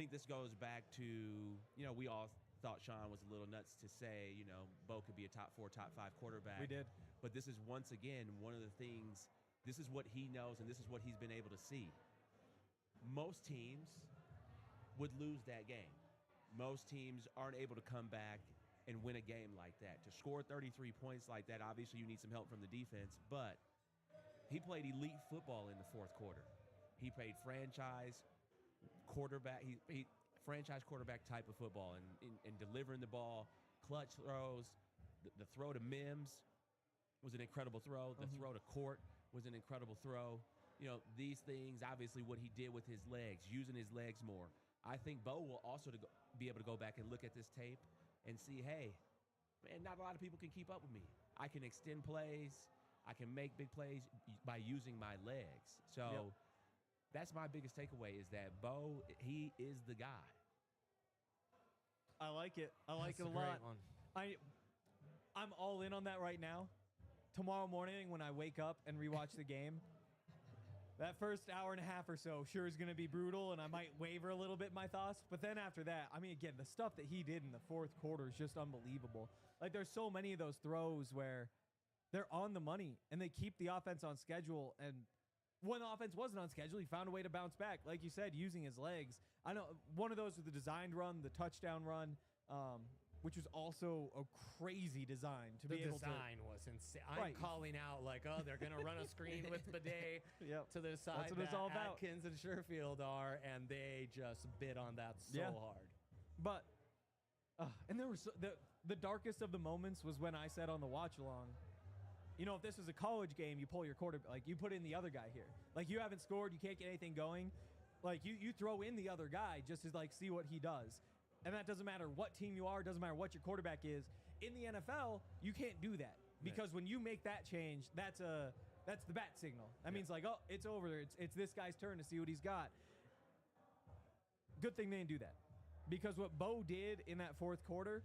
think this goes back to, we all thought Sean was a little nuts to say, Bo could be a top 4, top 5 quarterback. We did. But this is once again one of the things, this is what he knows and this is what he's been able to see. Most teams would lose that game. Most teams aren't able to come back and win a game like that. To score 33 points like that, obviously you need some help from the defense, but he played elite football in the fourth quarter. He played franchise quarterback, franchise quarterback type of football and delivering the ball, clutch throws. The throw to Mims was an incredible throw. The throw to Court was an incredible throw. These things, obviously what he did with his legs, using his legs more. I think Bo will also be able to go back and look at this tape and see, hey, man, not a lot of people can keep up with me. I can extend plays. I can make big plays by using my legs. So that's my biggest takeaway is that Bo, he is the guy. I like it. I like it a lot. One. I'm all in on that right now. Tomorrow morning when I wake up and rewatch the game, that first hour and a half or so sure is going to be brutal, and I might waver a little bit in my thoughts. But then after that, again, the stuff that he did in the fourth quarter is just unbelievable. Like, there's so many of those throws where they're on the money, and they keep the offense on schedule. And when the offense wasn't on schedule, he found a way to bounce back. Like you said, using his legs. I know one of those was the designed run, the touchdown run, which was also a crazy design to be able to. The design was insane. I'm calling out like, oh, they're going to run a screen with Bidet to the side. That's what it's all about. Atkins and Sherfield are, and they just bit on that so hard. But, and there was the darkest of the moments was when I said on the watch along, if this was a college game, you pull your quarterback, like you put in the other guy here. Like, you haven't scored, you can't get anything going. Like, you throw in the other guy just to like see what he does. And that doesn't matter what team you are, doesn't matter what your quarterback is. In the NFL, you can't do that because when you make that change, that's the bat signal. That means like, oh, it's over. It's this guy's turn to see what he's got. Good thing they didn't do that, because what Bo did in that fourth quarter,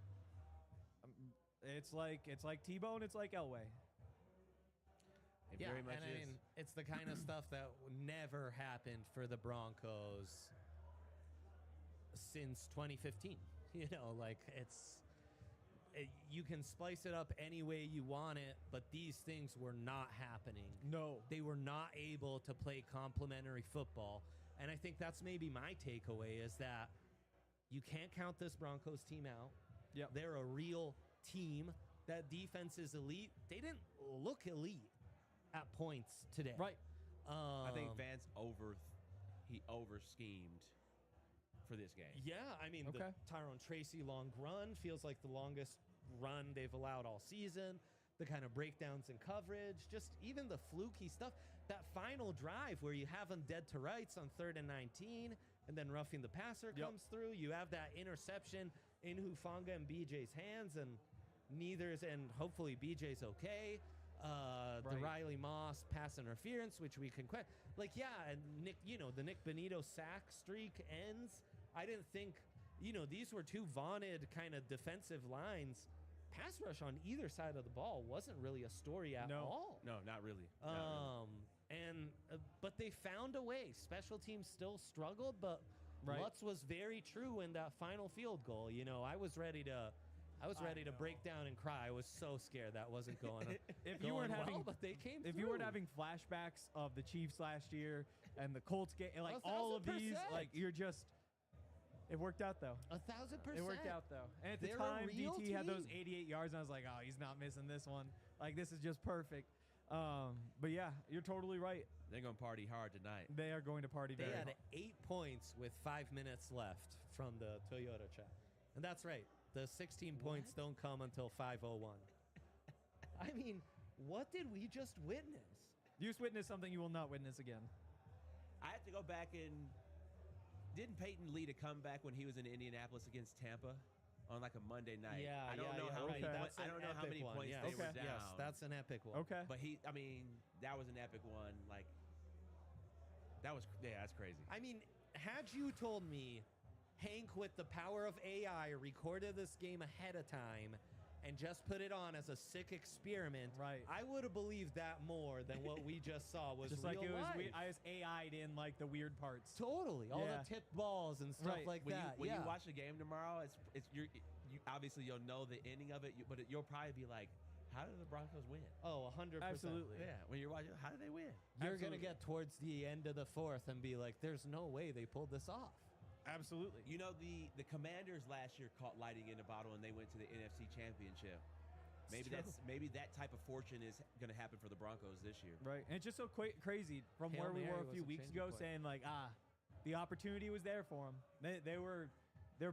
it's like T-Bone, it's like Elway. It very much and is. It's the kind of stuff that never happened for the Broncos since 2015. You can splice it up any way you want it, but these things were not happening. No. They were not able to play complementary football. And I think that's maybe my takeaway is that you can't count this Broncos team out. Yep. They're a real team. That defense is elite. They didn't look elite at points today. Right. I think Vance over-schemed for this game. Yeah, the Tyrone Tracy long run feels like the longest run they've allowed all season. The kind of breakdowns in coverage, just even the fluky stuff. That final drive where you have them dead to rights on 3rd and 19, and then roughing the passer comes through. You have that interception in Hufanga and BJ's hands, and and hopefully BJ's okay. The Riley Moss pass interference, which we can quit. And Nick, the Nick Benito sack streak ends. I didn't think, these were two vaunted kind of defensive lines. Pass rush on either side of the ball wasn't really a story at all. No, not really. But they found a way. Special teams still struggled, but Lutz was very true in that final field goal. I was ready to break down and cry. I was so scared that wasn't going. But they came through. If you weren't having flashbacks of the Chiefs last year and the Colts game, all of these, you're just. It worked out though. 1,000%. It worked out though. And at the time, DT had those 88 yards, and I was like, oh, he's not missing this one. This is just perfect. But yeah, you're totally right. They're going to party hard tonight. They are going to party very hard. They had 8 points with 5 minutes left from the Toyota chat, and that's right. The 16 points don't come until 5:01. What did we just witness? You just witnessed something you will not witness again. I have to go back and... Didn't Peyton lead a comeback when he was in Indianapolis against Tampa on a Monday night? Yeah, I don't know how many. I don't know how many points they were down. Yes, that's an epic one. Okay, but that was an epic one. That's crazy. Had you told me Hank, with the power of AI, recorded this game ahead of time and just put it on as a sick experiment, Right. I would have believed that more than what we just saw was Just real like it was, life. I was AI'd in like the weird parts. Totally, all Yeah. the tipped balls and stuff Right. like When that. you watch the game tomorrow, you obviously you'll know the ending of it, but you'll probably be like, how did the Broncos win? Oh, 100%. Absolutely. Yeah, when you're watching, how did they win? You're going to Absolutely. get towards the end of the fourth and be like, there's no way they pulled this off. Absolutely. You know, the Commanders last year caught lightning in a bottle and they went to the NFC Championship. Maybe that type of fortune is going to happen for the Broncos this year. Right. And it's just so crazy from Hail where we Mary were a was few a weeks changing ago point. saying like, the opportunity was there for them. They were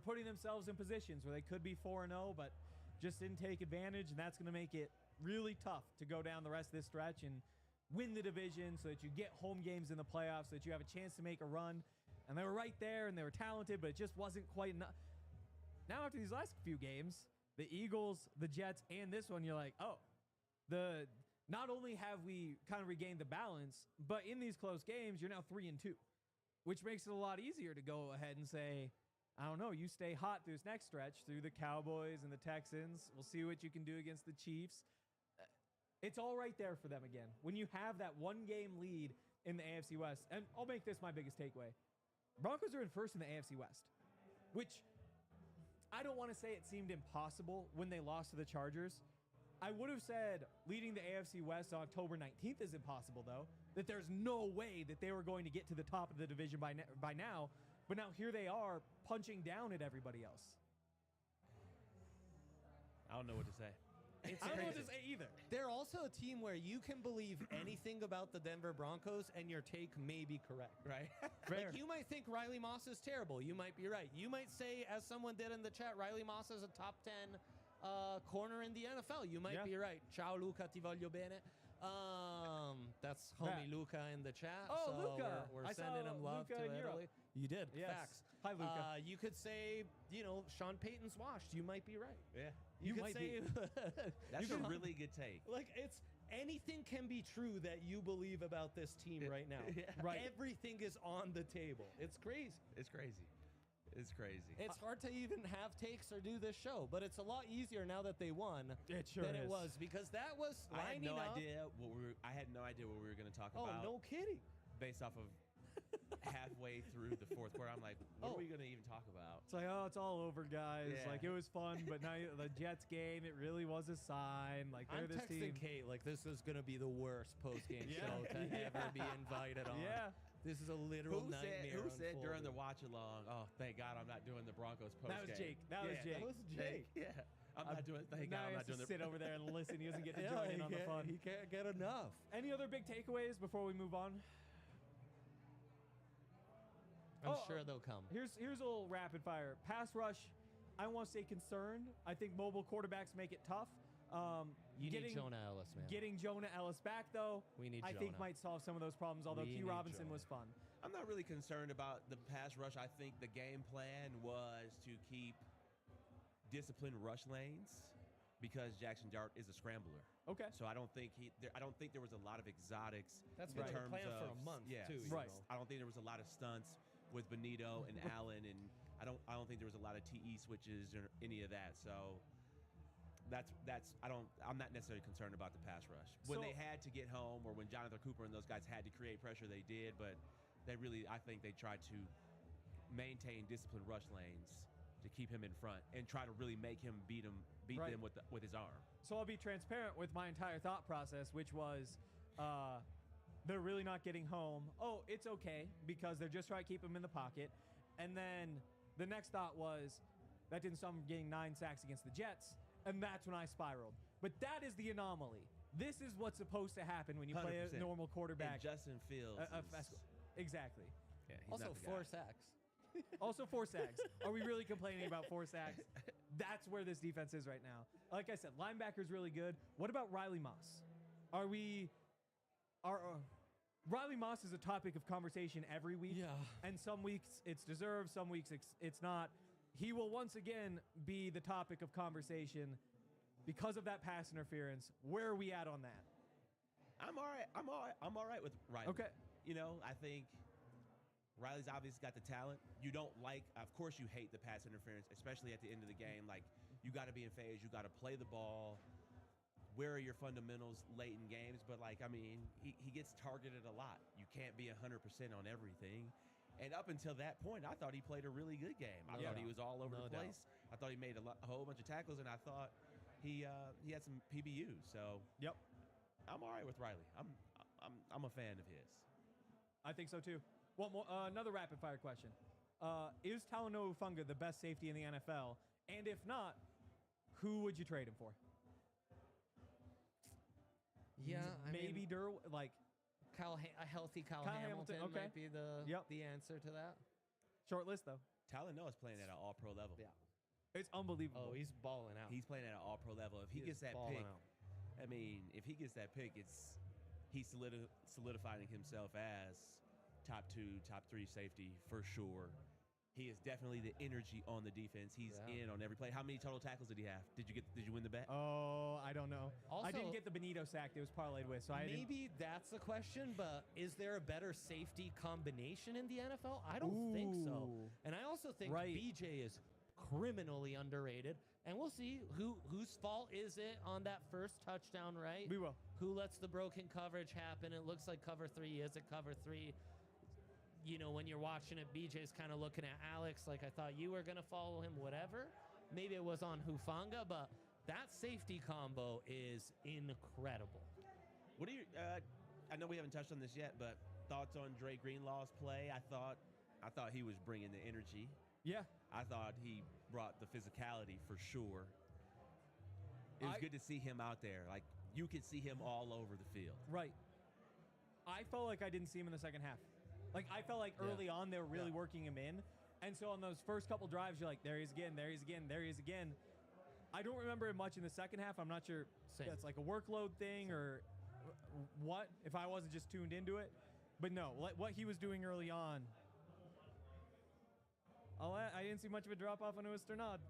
putting themselves in positions where they could be 4-0, but just didn't take advantage, and that's going to make it really tough to go down the rest of this stretch and win the division so that you get home games in the playoffs, so that you have a chance to make a run. And they were right there, and they were talented, but it just wasn't quite enough. Now after these last few games, the Eagles, the Jets, and this one, you're like, oh, not only have we kind of regained the balance, but in these close games, you're now 3-2, which makes it a lot easier to go ahead and say, I don't know, you stay hot through this next stretch, through the Cowboys and the Texans. We'll see what you can do against the Chiefs. It's all right there for them again. When you have that one-game lead in the AFC West, and I'll make this my biggest takeaway. Broncos are in first in the AFC West, which I don't want to say it seemed impossible when they lost to the Chargers. I would have said leading the AFC West on October 19th is impossible, though, that there's no way that they were going to get to the top of the division by now. But now here they are punching down at everybody else. I don't know what to say. I don't know what to say either. They're also a team where you can believe anything about the Denver Broncos and your take may be correct. Right? Like, you might think Riley Moss is terrible. You might be right. You might say, as someone did in the chat, Riley Moss is a top 10 corner in the NFL. You might be right. Ciao, Luca, ti voglio bene. That's homie Luca in the chat. Oh, so Luca. We're I sending saw him love Luca to in Europe. Italy. You did. Yes. Facts. Hi, Luca. You could say, Sean Payton's washed. You might be right. Yeah. You could might say That's you a could- really good take. like anything can be true that you believe about this team right now. Yeah. Right. Everything is on the table. It's crazy. It's crazy. It's crazy. It's hard to even have takes or do this show, but it's a lot easier now that they won It sure than it is. was because that was I had lining no up. idea I had no idea what we were going to talk Oh, about no kidding. based off of halfway through the fourth quarter. I'm like, what Oh. are we going to even talk about? It's like, oh, it's all over, guys. Yeah. Like, it was fun, but now the Jets game, it really was a sign. Like, they're I'm this texting team. Kate like this is going to be the worst post-game Yeah. show to Yeah. ever be invited on. Yeah. This is a literal nightmare. Who said during the unfolding. watch along, oh, thank God I'm not doing the Broncos post That was Jake. That was Jake. That was Jake. Yeah. I'm not doing, thank Now God he I'm has not to doing the sit over there and listen. He doesn't get to Yeah, join in on the fun. he can't get enough. Any other big takeaways before we move on? I'm Oh, sure they'll come. Here's a little rapid fire. Pass rush, I don't want to say concerned. I think mobile quarterbacks make it tough. You need Jonah Ellis, man. Getting Jonah Ellis back, though, We need I think Jonah. might solve some of those problems, although We Q need Robinson Jonah. was fun. I'm not really concerned about the pass rush. I think the game plan was to keep disciplined rush lanes because Jackson Dart is a scrambler. Okay. So I don't think there was a lot of exotics. That's in been the terms plan for of, a month, yeah, too. Right. I don't think there was a lot of stunts with Benito and Allen, and I don't think there was a lot of TE switches or any of that. So I'm not necessarily concerned about the pass rush. When So- they had to get home, or when Jonathan Cooper and those guys had to create pressure, they did. But I think they tried to maintain disciplined rush lanes to keep him in front and try to really make him beat Right. them with his arm. So I'll be transparent with my entire thought process, which was they're really not getting home. Oh, it's okay because they're just trying to keep him in the pocket. And then the next thought was that didn't stop him getting 9 sacks against the Jets, and that's when I spiraled. But that is the anomaly. This is what's supposed to happen when you play a 100%. normal quarterback. And Justin Fields. Exactly. Yeah, he's Also, not the 4 guy. sacks. Also 4 sacks. Are we really complaining about 4 sacks? That's where this defense is right now. Like I said, linebacker's really good. What about Riley Moss? Riley Moss is a topic of conversation every week. Yeah. And some weeks it's deserved, some weeks it's not. He will once again be the topic of conversation because of that pass interference. Where are we at on that? I'm all right. I'm all right with Riley. Okay. I think Riley's obviously got the talent. You don't like, of course, you hate the pass interference, especially at the end of the game. Like you got to be in phase. You got to play the ball. Where are your fundamentals late in games? But, like, I mean, he gets targeted a lot. You can't be 100% on everything. And up until that point, I thought he played a really good game. I thought he was all over the place. I thought he made a whole bunch of tackles, and I thought he had some PBUs. So, Yep. I'm all right with Riley. I'm a fan of his. I think so too. One more, another rapid fire question. Is Talanoa Hufanga the best safety in the NFL? And if not, who would you trade him for? Yeah, Maybe like a healthy Kyle Kyle Hamilton Hamilton, okay. might be the answer to that. short list though. Talanoa's playing at an all-pro level. Yeah. It's unbelievable. Oh, he's balling out. He's playing at an all-pro level. If he gets that balling pick, out. I mean, if he gets that pick, he's solidifying himself as top 2, top 3 safety for sure. He is definitely the energy on the defense. He's in on every play. How many total tackles did he have? Did you win the bet? Oh, I don't know. Also, I didn't get the Benito sack that was parlayed with, so maybe that's the question, but is there a better safety combination in the NFL? I don't think so. And I also think BJ is criminally underrated. And we'll see whose fault is it on that first touchdown, right? We will. Who lets the broken coverage happen? It looks like cover 3. Is it cover 3? You know, when you're watching it, BJ's kind of looking at Alex like, I thought you were going to follow him, whatever. Maybe it was on Hufanga, but that safety combo is incredible. What do you? I know we haven't touched on this yet, but thoughts on Dre Greenlaw's play? I thought he was bringing the energy. Yeah. I thought he brought the physicality for sure. It was good to see him out there. Like, you could see him all over the field. Right. I felt like I didn't see him in the second half. Like, I felt like early on they were really working him in. And so on those first couple drives, you're like, there he is again, there he is again, there he is again. I don't remember him much in the second half. I'm not sure if that's like a workload thing or what, if I wasn't just tuned into it. But no, what he was doing early on, I didn't see much of a drop-off when it was Sternad.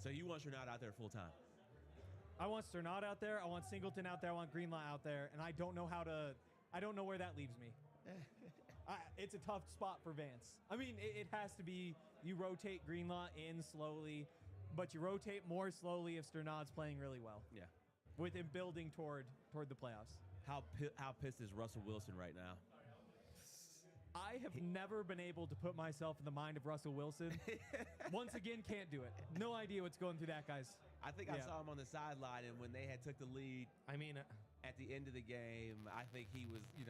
So you want Sternad out there full time? I want Sternad out there. I want Singleton out there. I want Greenlaw out there. And I don't know where that leaves me. It's a tough spot for Vance. I mean, it has to be you rotate Greenlaw in slowly, but you rotate more slowly if Sternad's playing really well. Yeah. With him building toward the playoffs. How pissed is Russell Wilson right now? I have never been able to put myself in the mind of Russell Wilson. Once again, can't do it. No idea what's going through that guy's. I think I saw him on the sideline, and when they had took the lead, I mean, at the end of the game, I think he was, he's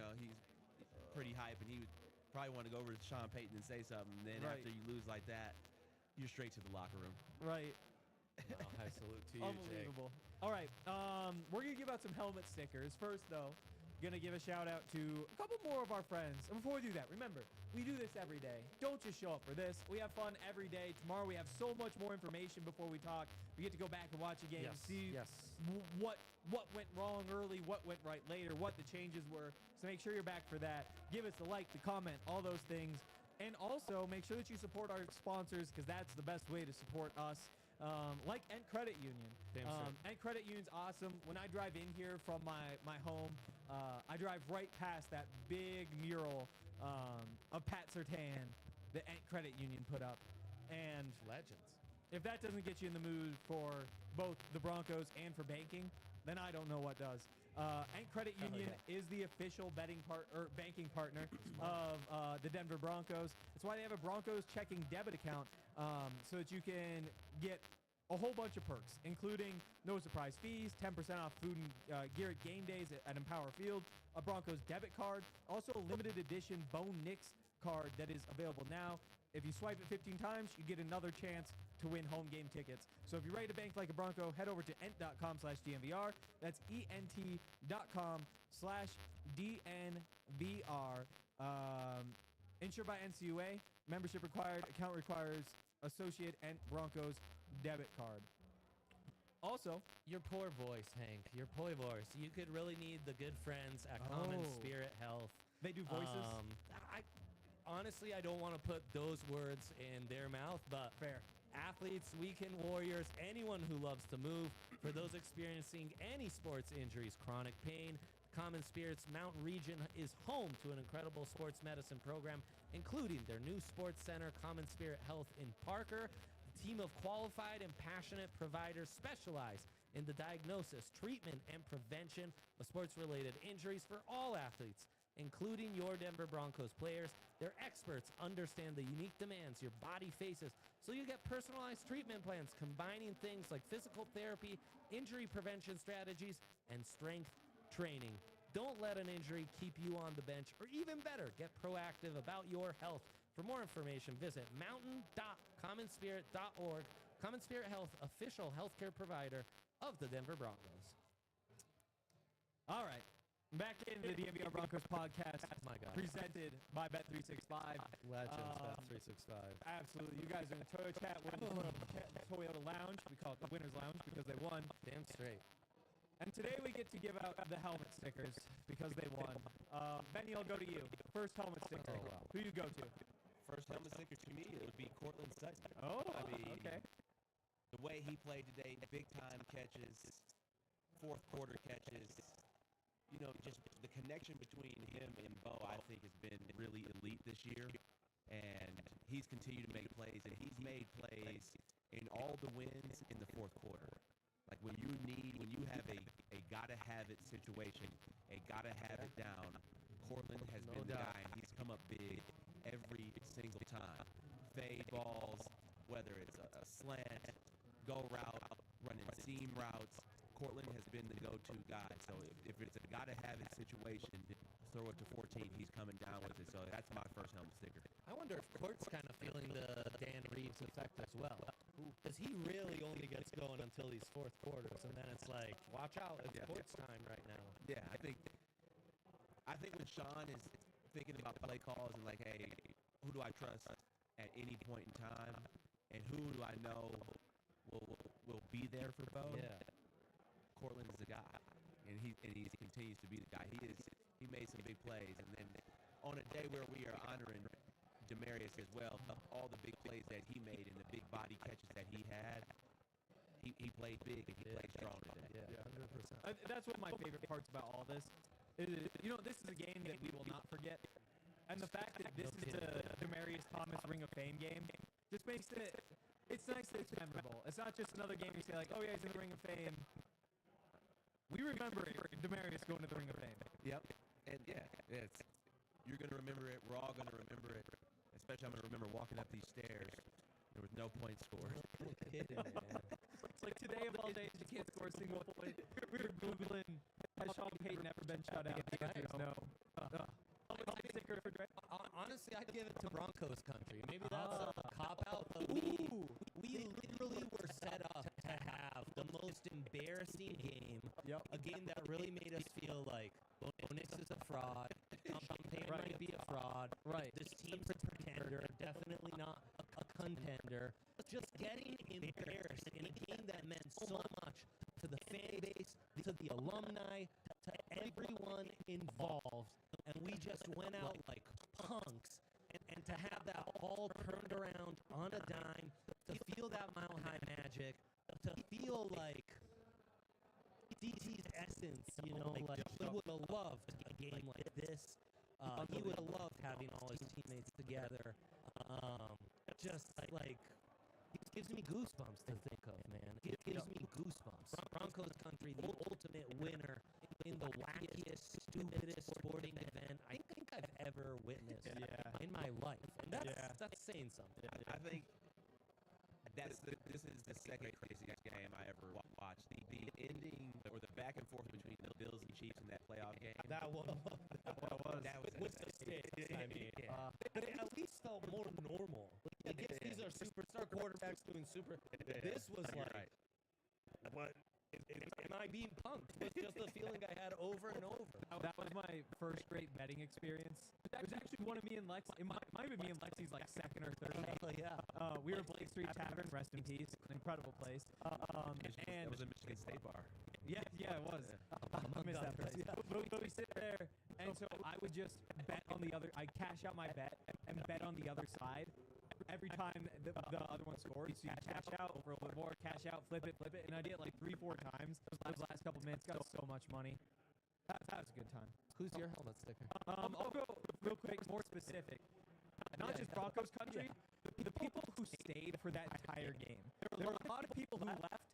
pretty hype, and he would probably want to go over to Sean Payton and say something. And then after you lose like that, you're straight to the locker room. Right. I salute to you, Unbelievable. All right, we're going to give out some helmet stickers. First, though, going to give a shout-out to a couple more of our friends. And before we do that, remember, we do this every day. Don't just show up for this. We have fun every day. Tomorrow, we have so much more information before we talk. We get to go back and watch a game, see what went wrong early, what went right later, what the changes were. So make sure you're back for that. Give us the like, the comment, all those things. And also, make sure that you support our sponsors, because that's the best way to support us. Like Ent Credit Union. Ent Credit Union's awesome. When I drive in here from my home, I drive right past that big mural of Pat Surtain that Ent Credit Union put up. And legends. If that doesn't get you in the mood for both the Broncos and for banking, then I don't know what does. Ent Credit Union is the official banking partner of the Denver Broncos. That's why they have a Broncos checking debit account, so that you can get a whole bunch of perks, including no surprise fees, 10% off food and gear at game days at Empower Field, a Broncos debit card, also a limited edition Bo Nix card that is available now. If you swipe it 15 times, you get another chance to win home game tickets. So if you're ready to bank like a Bronco, head over to ent.com/DNVR. That's ENT.com/DNVR. Insured by NCUA. Membership required. Account requires associate Ent Broncos debit card. Also, your poor voice, Hank. Your poor voice. You could really need the good friends at Common Spirit Health. They do voices? Honestly, I don't want to put those words in their mouth, but fair. Athletes, weekend warriors, anyone who loves to move, for those experiencing any sports injuries, chronic pain, Common Spirit's Mountain Region is home to an incredible sports medicine program, including their new sports center, Common Spirit Health in Parker. Team of qualified and passionate providers specialize in the diagnosis, treatment, and prevention of sports-related injuries for all athletes, including your Denver Broncos players. Their experts understand the unique demands your body faces, so you get personalized treatment plans combining things like physical therapy, injury prevention strategies, and strength training. Don't let an injury keep you on the bench, or even better, get proactive about your health. For more information, visit mountain.commonspirit.org. Common Spirit Health, official healthcare provider of the Denver Broncos. All right. Back into the NBR Broncos podcast, My God. presented by Bet365. Legends, Bet365. Absolutely. You guys are in the Toyota chat. We're in the Toyota Lounge. We call it the Winner's Lounge because they won. Damn straight. And today we get to give out the helmet stickers because they won. Benny, I'll go to you. First helmet sticker. Oh, wow. Who you go to? First helmet sticker to me, it would be Cortland Sutton. Oh, I mean, okay. the way he played today, big time catches, fourth quarter catches. You know, just the connection between him and Bo, I think, has been really elite this year. And he's continued to make plays, and he's made plays in all the wins in the fourth quarter. Like when you have a gotta-have-it situation, a gotta-have-it down, Cortland has been the guy, and he's come up big every single time. Fade balls, whether it's a slant, go route, running seam routes, Cortland has been the go-to guy. So if it's a gotta-have-it situation, throw it to 14. He's coming down with it. So that's my first helmet sticker. I wonder if Court's kind of feeling the Dan Reeves effect as well. Because he really only gets going until these fourth quarters, and then it's like, watch out, it's Court's time right now. Yeah, I think when Sean is thinking about play calls and like, hey, who do I trust at any point in time, and who do I know will be there for Bo? Yeah. Cortland is the guy, and he continues to be the guy. He made some big plays, and then on a day where we are honoring Demarius as well, all the big plays that he made and the big body catches that he had, he played big and he played strong today. Yeah, 100%. That's one of my favorite parts about all this. This is a game that we will not forget. And the fact that this is the Demaryius Thomas Ring of Fame game just makes it's nice that it's memorable. It's not just another game you say like, oh yeah, he's in the Ring of Fame. We remember it, Demaryius going to the Ring of Fame. Yep. And you're going to remember it. We're all going to remember it. Especially I'm going to remember walking up these stairs. There was no point scored. It's like today of all days, you can't score a single point. We were Googling, has Sean Payton ever been shut out? The answer is no. Sticker for Dre? Honestly, I'd give it to Broncos country. Maybe that's a cop-out, but we literally were set up to have the most embarrassing game. Yep. A game that really made us feel like Bonix is a fraud. Champagne might be a fraud. Right. This team's a pretender, definitely not a contender. Just getting embarrassed in a game that meant so much to the fan base, to the alumni, to everyone involved. And we just went out like punks. And to have that all turned around on a dime, to feel that mile-high magic, to feel like DT's essence, like he would have loved a game like this. He would have loved having all his teammates together. Just like, it gives me goosebumps to think of, man. It gives me goosebumps. Broncos country, the ultimate winner in the wackiest, stupidest sporting event I think I've ever witnessed in my life. And that's saying something. I think this is the second craziest game I ever watched. The ending or the back and forth between the Bills and Chiefs in that playoff game. That was with the sticks. I mean, but it at least felt more normal. Like, yes, these are superstar quarterbacks doing super. This was like, what? Am I being punked? Was just the feeling I had over and over. That was my first great betting experience. It was actually one of me and Lex. It might have been me and Lexi's like second or third. We were at Blake Street Tavern, rest in peace, an incredible place. And it was a Michigan State bar. Yeah, it was. I missed that place. But we sit there, and so I would just bet on the other. I'd cash out my bet and bet on the other side. Every time the other one scored, so you cash out, over a little more, cash out, flip it, and I did it like 3-4 times. Those last couple minutes, got so much money. That was a good time. Who's your helmet sticker? I'll go real quick, more specific. Not just Broncos country, the people who stayed for that entire game. There were a lot of people who left.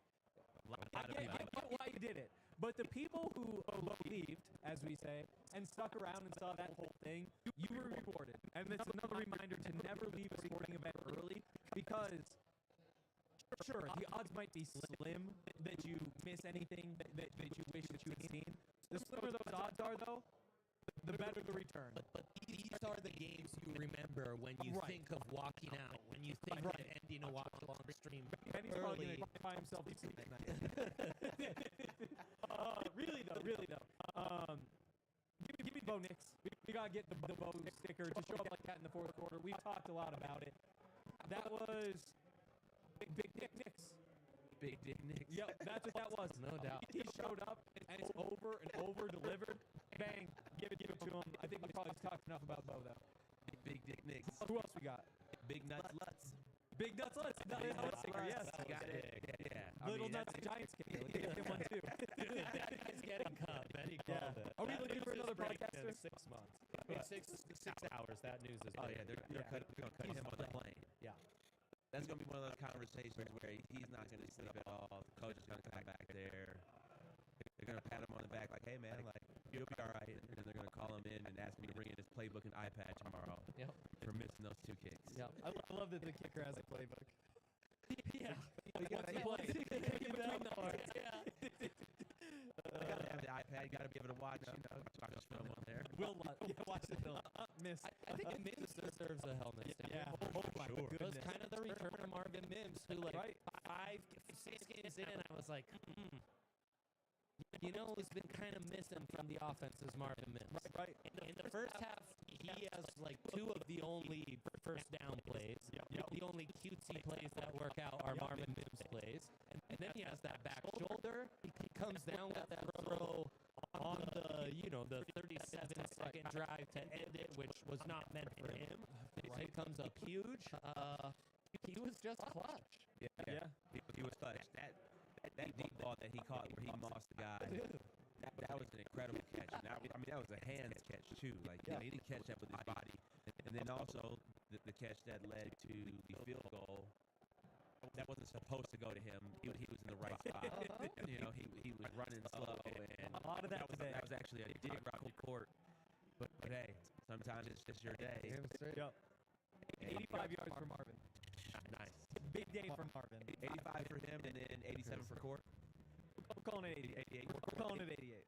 I get why you did it. But the people who believed, as we say, and stuck around and saw that whole thing, you were rewarded. And it's another reminder to never leave a sporting event early because, sure, the odds might be slim that you miss anything that you wish that you had seen. The slimmer those odds are, though, the better the return. But these are the games you remember when you think of walking out, when you think of ending a watch-along stream Benny's probably going to find himself asleep at night. Really though. Give me Bo Nix. We got to get the Bo sticker to show up like that in the fourth quarter. We've talked a lot about it. That was Big Dick Nix. Big Dick Nix. Yep, that's what that was. No doubt. He showed up and it's over and over delivered. Bang, give it to him. I think we probably talked enough about Bo though. Big Dick Nix. Who else we got? Big Nuts Lutz. Big Nuts Lutz. Big Nuts Nuts sticker, yes. Lutz. Got it. Yeah. Little Nuts Giants kicker. We get him one too. He's getting cut. Benny called it. Are we looking for another broadcaster? In 6 months. In 6 hours, that news is Oh yeah, they're going to cut him on the plane. Yeah. That's going to be one of those conversations where he's not going to sleep at all. The coach is going to come back there. They're going to pat him on the back like, hey, man, like, you'll be all right. And then they're going to call him in and ask him to bring in his playbook and iPad tomorrow for missing those 2 kicks. Yep. I love that the kicker has a playbook. Yeah. You got to play. Between the parts. Yeah. You got to have the iPad. You got to be able to watch, watch the film on there. Watch the film. Miss. I think Mims deserves a helmet sticker. Yeah. Oh my It was goodness. kind of the return of Marvin Mims, who like 6 games in, I was like, you know, who's been kind of missing from the offense is Marvin Mims. Right. In the first half, he has like 2 of the only first down plays. The only cutesy plays that work out are Marvin Mims plays. And then he has that back shoulder. He comes down with that throw on the 37-second drive to end it, which was not meant for him. It comes up huge. He was just clutch. Yeah. He was clutch. That deep ball that he caught where he mossed the guy, that was an incredible catch. Now, I mean, that was a hands catch, too. Like, he didn't catch that with his body. And then also the catch that led to the field goal, that wasn't supposed to go to him. He was in the right spot. He was running slow. And a lot of that was actually a dig around the court. But hey, sometimes it's just your day. Yep. 85 yards for Marvin. Nice. Big day for Marvin. 85 for him and then 87 for Court. We're calling it 88. 88. We're calling it 88.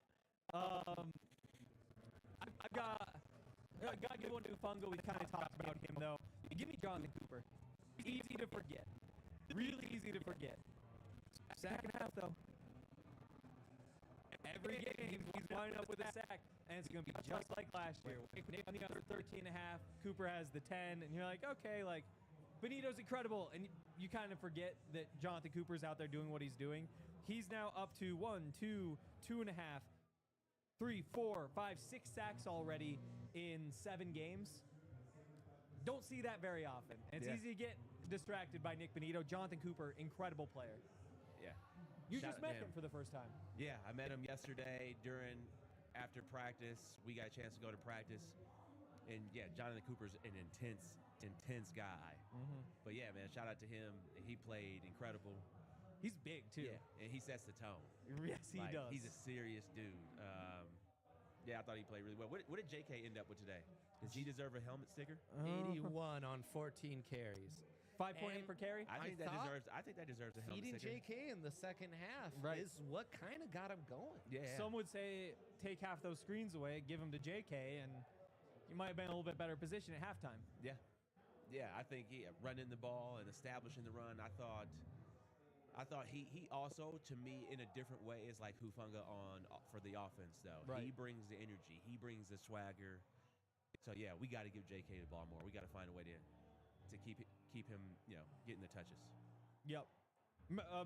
I've got to give one to Fungo. We kind of talked about him, though. Give me Jonathan Cooper. Easy to forget. Really easy to forget. Second half, though. Every game, he's winding up with a sack, and it's going to be just like last year. Nick on the other 13.5, Cooper has the 10, and you're like, okay, like, Benito's incredible, and you kind of forget that Jonathan Cooper's out there doing what he's doing. He's now up to 1, 2, 2.5, 3, 4, 5, 6 sacks already in 7 games. Don't see that very often. And it's easy to get distracted by Nick Benito. Jonathan Cooper, incredible player. Yeah. You just met him for the first time. Yeah, I met him yesterday after practice. We got a chance to go to practice. And, yeah, Jonathan Cooper's an intense guy. Mm-hmm. But, yeah, man, shout out to him. He played incredible. He's big, too. Yeah, and he sets the tone. Yes, he does. He's a serious dude. Yeah, I thought he played really well. What did JK end up with today? Does he deserve a helmet sticker? 81 on 14 carries. 5.8 per carry? I think that deserves a helmet Feeding sticker. JK in the second half is what kind of got him going. Yeah. Some would say take half those screens away, give them to JK, and you might have been in a little bit better position at halftime. Yeah. Yeah, I think running the ball and establishing the run, I thought he also, to me, in a different way, is like Hufanga for the offense, though. Right. He brings the energy. He brings the swagger. So, yeah, we got to give JK the ball more. We got to find a way to keep him, getting the touches. Yep.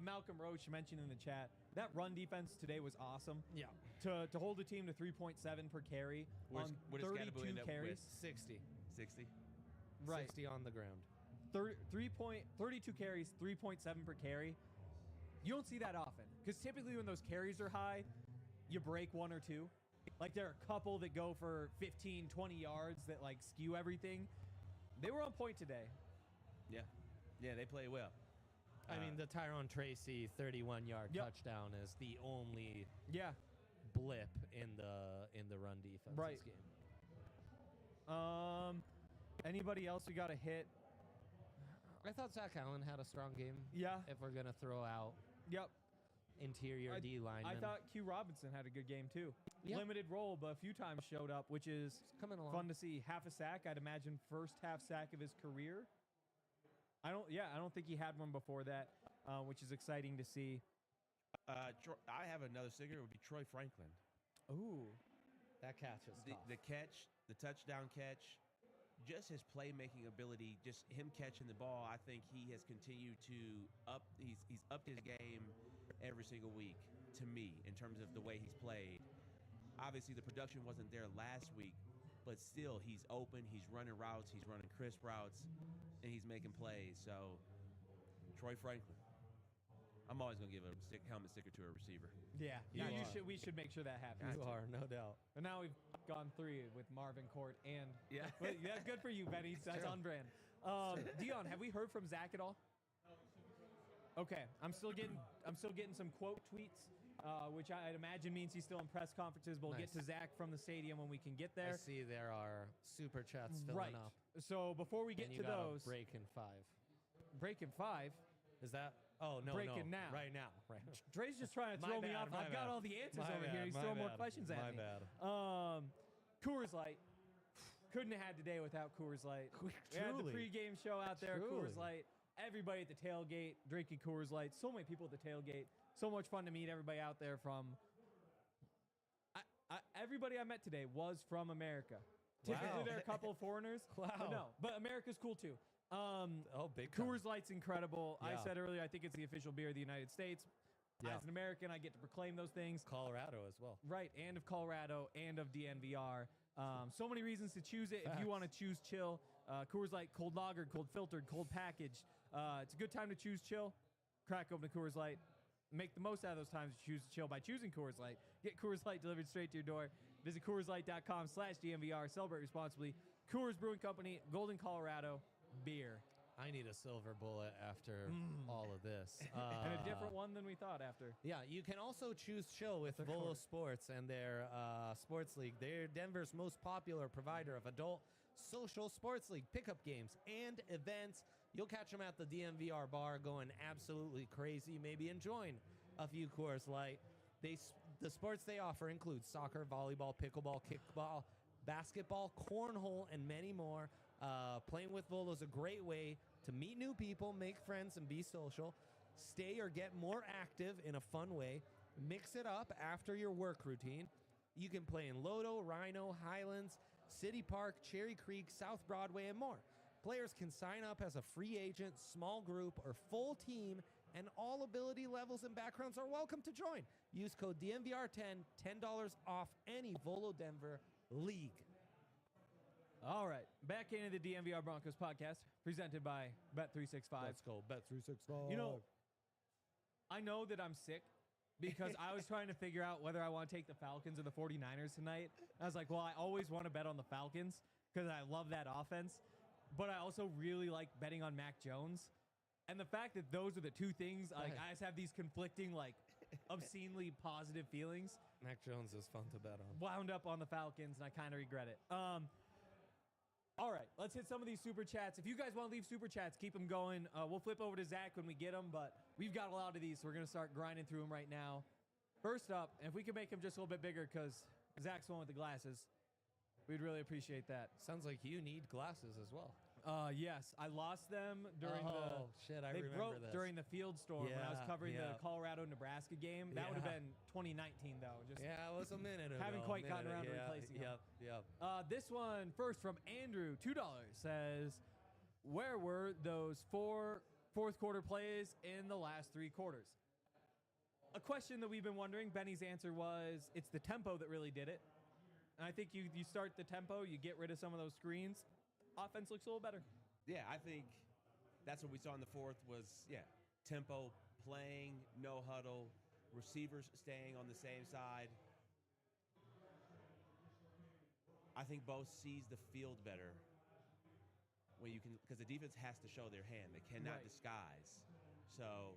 Malcolm Roach mentioned in the chat, that run defense today was awesome. Yeah. To hold a team to 3.7 per carry on What does 32 Scannable end up carries. with? 60. 60? Right. 60 on the ground. 32 carries, 3.7 per carry. You don't see that often because typically when those carries are high, you break 1 or 2. Like there are a couple that go for 15, 20 yards that like skew everything. They were on point today. Yeah. Yeah, they play well. I mean, the Tyrone Tracy 31-yard Yep. touchdown is the only Yeah. blip in the run defense Right. this game. Anybody else we got to hit? I thought Zach Allen had a strong game. Yeah. If we're gonna throw out Yep. interior D linemen, I thought Q Robinson had a good game too. Yep. Limited role, but a few times showed up, which is coming along. fun to see. Half a sack, I'd imagine first half sack of his career. I don't think he had one before that, which is exciting to see. I have another sticker. It would be Troy Franklin. Ooh. That catch is tough. The catch, the touchdown catch, just his playmaking ability, just him catching the ball. I think he has continued to he's upped his game every single week to me in terms of the way he's played. Obviously, the production wasn't there last week, but still, he's open. He's running routes. He's running crisp routes, and he's making plays. So, Troy Franklin. I'm always going to give a helmet sticker to a receiver. Yeah. We should make sure that happens. You are, no doubt. And now we've gone 3 with Marvin Court and Yeah. But yeah, good for you, Benny. That's true. on brand. Dion, have we heard from Zach at all? Okay, I'm still getting some quote tweets, which I'd imagine means he's still in press conferences. But we'll get to Nice. Zach from the stadium when we can get I there. see there are super chats filling Right. up. So before we get And you to got a those, break in 5. break in 5. Is that? Oh no, Breaking no. now. Right now. Right. Dre's just trying to My throw me bad, off. my I've got bad. all the answers My over bad, here. He's my throwing more bad, questions at my me. bad. Coors Light. Couldn't have had today without Coors Light. We had the Truly. pregame show out there, Coors Truly. Light. Everybody at the tailgate drinking Coors Light. So many people at the tailgate. So much fun to meet everybody out there from. Everybody I met today was from America. Wow. Typically, there are a couple of foreigners. Wow. But no, but America's cool too. Oh, big time. Coors Light's incredible. I Yeah. said earlier, I think it's the official beer of the United States. Yeah. As an American, I get to proclaim those things. Colorado as well. Right, and of Colorado, and of DNVR. So many reasons to choose it. If you Facts. want to choose chill, Coors Light, cold lagered, cold filtered, cold packaged. It's a good time to choose chill. Crack open a Coors Light. Make the most out of those times to choose to chill by choosing Coors Light. Get Coors Light delivered straight to your door. Visit CoorsLight.com/DNVR. Celebrate responsibly. Coors Brewing Company, Golden, Colorado. Beer. I need a silver bullet after all of this. And a different one than we thought after. Yeah, you can also choose chill with Of Volo course. Sports and their sports league. They're Denver's most popular provider of adult social sports league pickup games and events. You'll catch them at the DNVR bar going absolutely crazy, maybe enjoying a few Coors Light. The sports they offer include soccer, volleyball, pickleball, kickball, basketball, cornhole, and many more. Playing with Volo is a great way to meet new people, make friends, and be social. Stay or get more active in a fun way. Mix it up after your work routine. You can play in Lodo, Rhino, Highlands, City Park, Cherry Creek, South Broadway, and more. Players can sign up as a free agent, small group, or full team, and all ability levels and backgrounds are welcome to join. Use code DNVR10, $10 off any Volo Denver league. All right, back into the DNVR Broncos podcast, presented by Bet365. Let's go, Bet365. You know, I know that I'm sick because I was trying to figure out whether I want to take the Falcons or the 49ers tonight. I was like, well, I always want to bet on the Falcons because I love that offense, but I also really like betting on Mac Jones. And the fact that those are the two things, like, I just have these conflicting, like, obscenely positive feelings. Mac Jones is fun to bet on. Wound up on the Falcons, and I kind of regret it. All right, let's hit some of these super chats. If you guys want to leave super chats, keep them going. We'll flip over to Zach when we get them, but we've got a lot of these, so we're going to start grinding through them right now. First up, and if we can make him just a little bit bigger because Zach's the one with the glasses, we'd really appreciate that. Sounds like you need glasses as well. Yes, I lost them during Oh, shit, I they remember broke this. during the field storm when I was Yeah, covering the yeah. Colorado-Nebraska game. That would have Yeah. been 2019, though. Just Yeah, it was a minute ago. Haven't quite gotten around to Yeah, replacing them. Yep. This one first from Andrew, $2, says, where were those fourth quarter plays in the last 3 quarters? A question that we've been wondering. Benny's answer was, it's the tempo that really did it. And I think you start the tempo, you get rid of some of those screens, offense looks a little better. Yeah, I think that's what we saw in the fourth was, tempo, playing, no huddle, receivers staying on the same side. I think Bo sees the field better when you can, because the defense has to show their hand. They cannot Right. disguise. So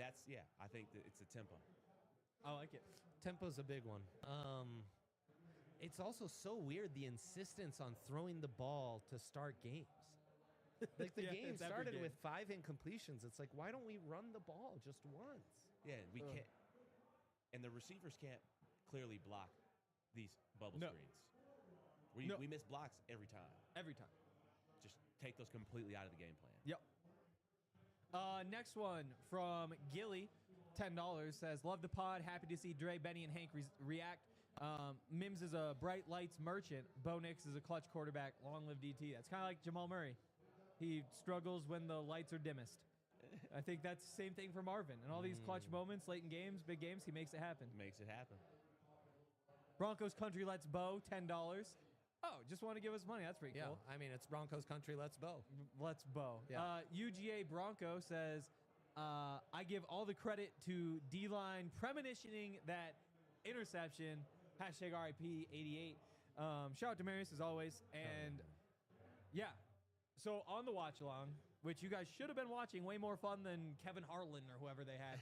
that's, I think that it's a tempo. I like it. Tempo's a big one. It's also so weird, the insistence on throwing the ball to start games. Like the Yeah, game it's every started game. with 5 incompletions. It's like, why don't we run the ball just once? Yeah, we Ugh. can't. And the receivers can't clearly block these bubble No. screens. No. We miss blocks every time. Every time. Just take those completely out of the game plan. Yep. Next one from Gilly, $10 says, "Love the pod. Happy to see Dre, Benny, and Hank react. Mims is a bright lights merchant. Bo Nix is a clutch quarterback. Long live DT." That's kind of like Jamal Murray. He struggles when the lights are dimmest. I think that's the same thing for Marvin. And all these clutch moments, late in games, big games, he makes it happen. Makes it happen. Broncos Country Let's Bo, $10. Oh, just want to give us money. That's pretty Yeah, cool. I mean, it's Broncos country. Let's bow. Let's Bo. Yeah. UGA Bronco says, "I give all the credit to D-line premonitioning that interception. Hashtag RIP 88. Shout out to Marius as always. And yeah, so on the watch along, which you guys should have been watching, way more fun than Kevin Harlan or whoever they had.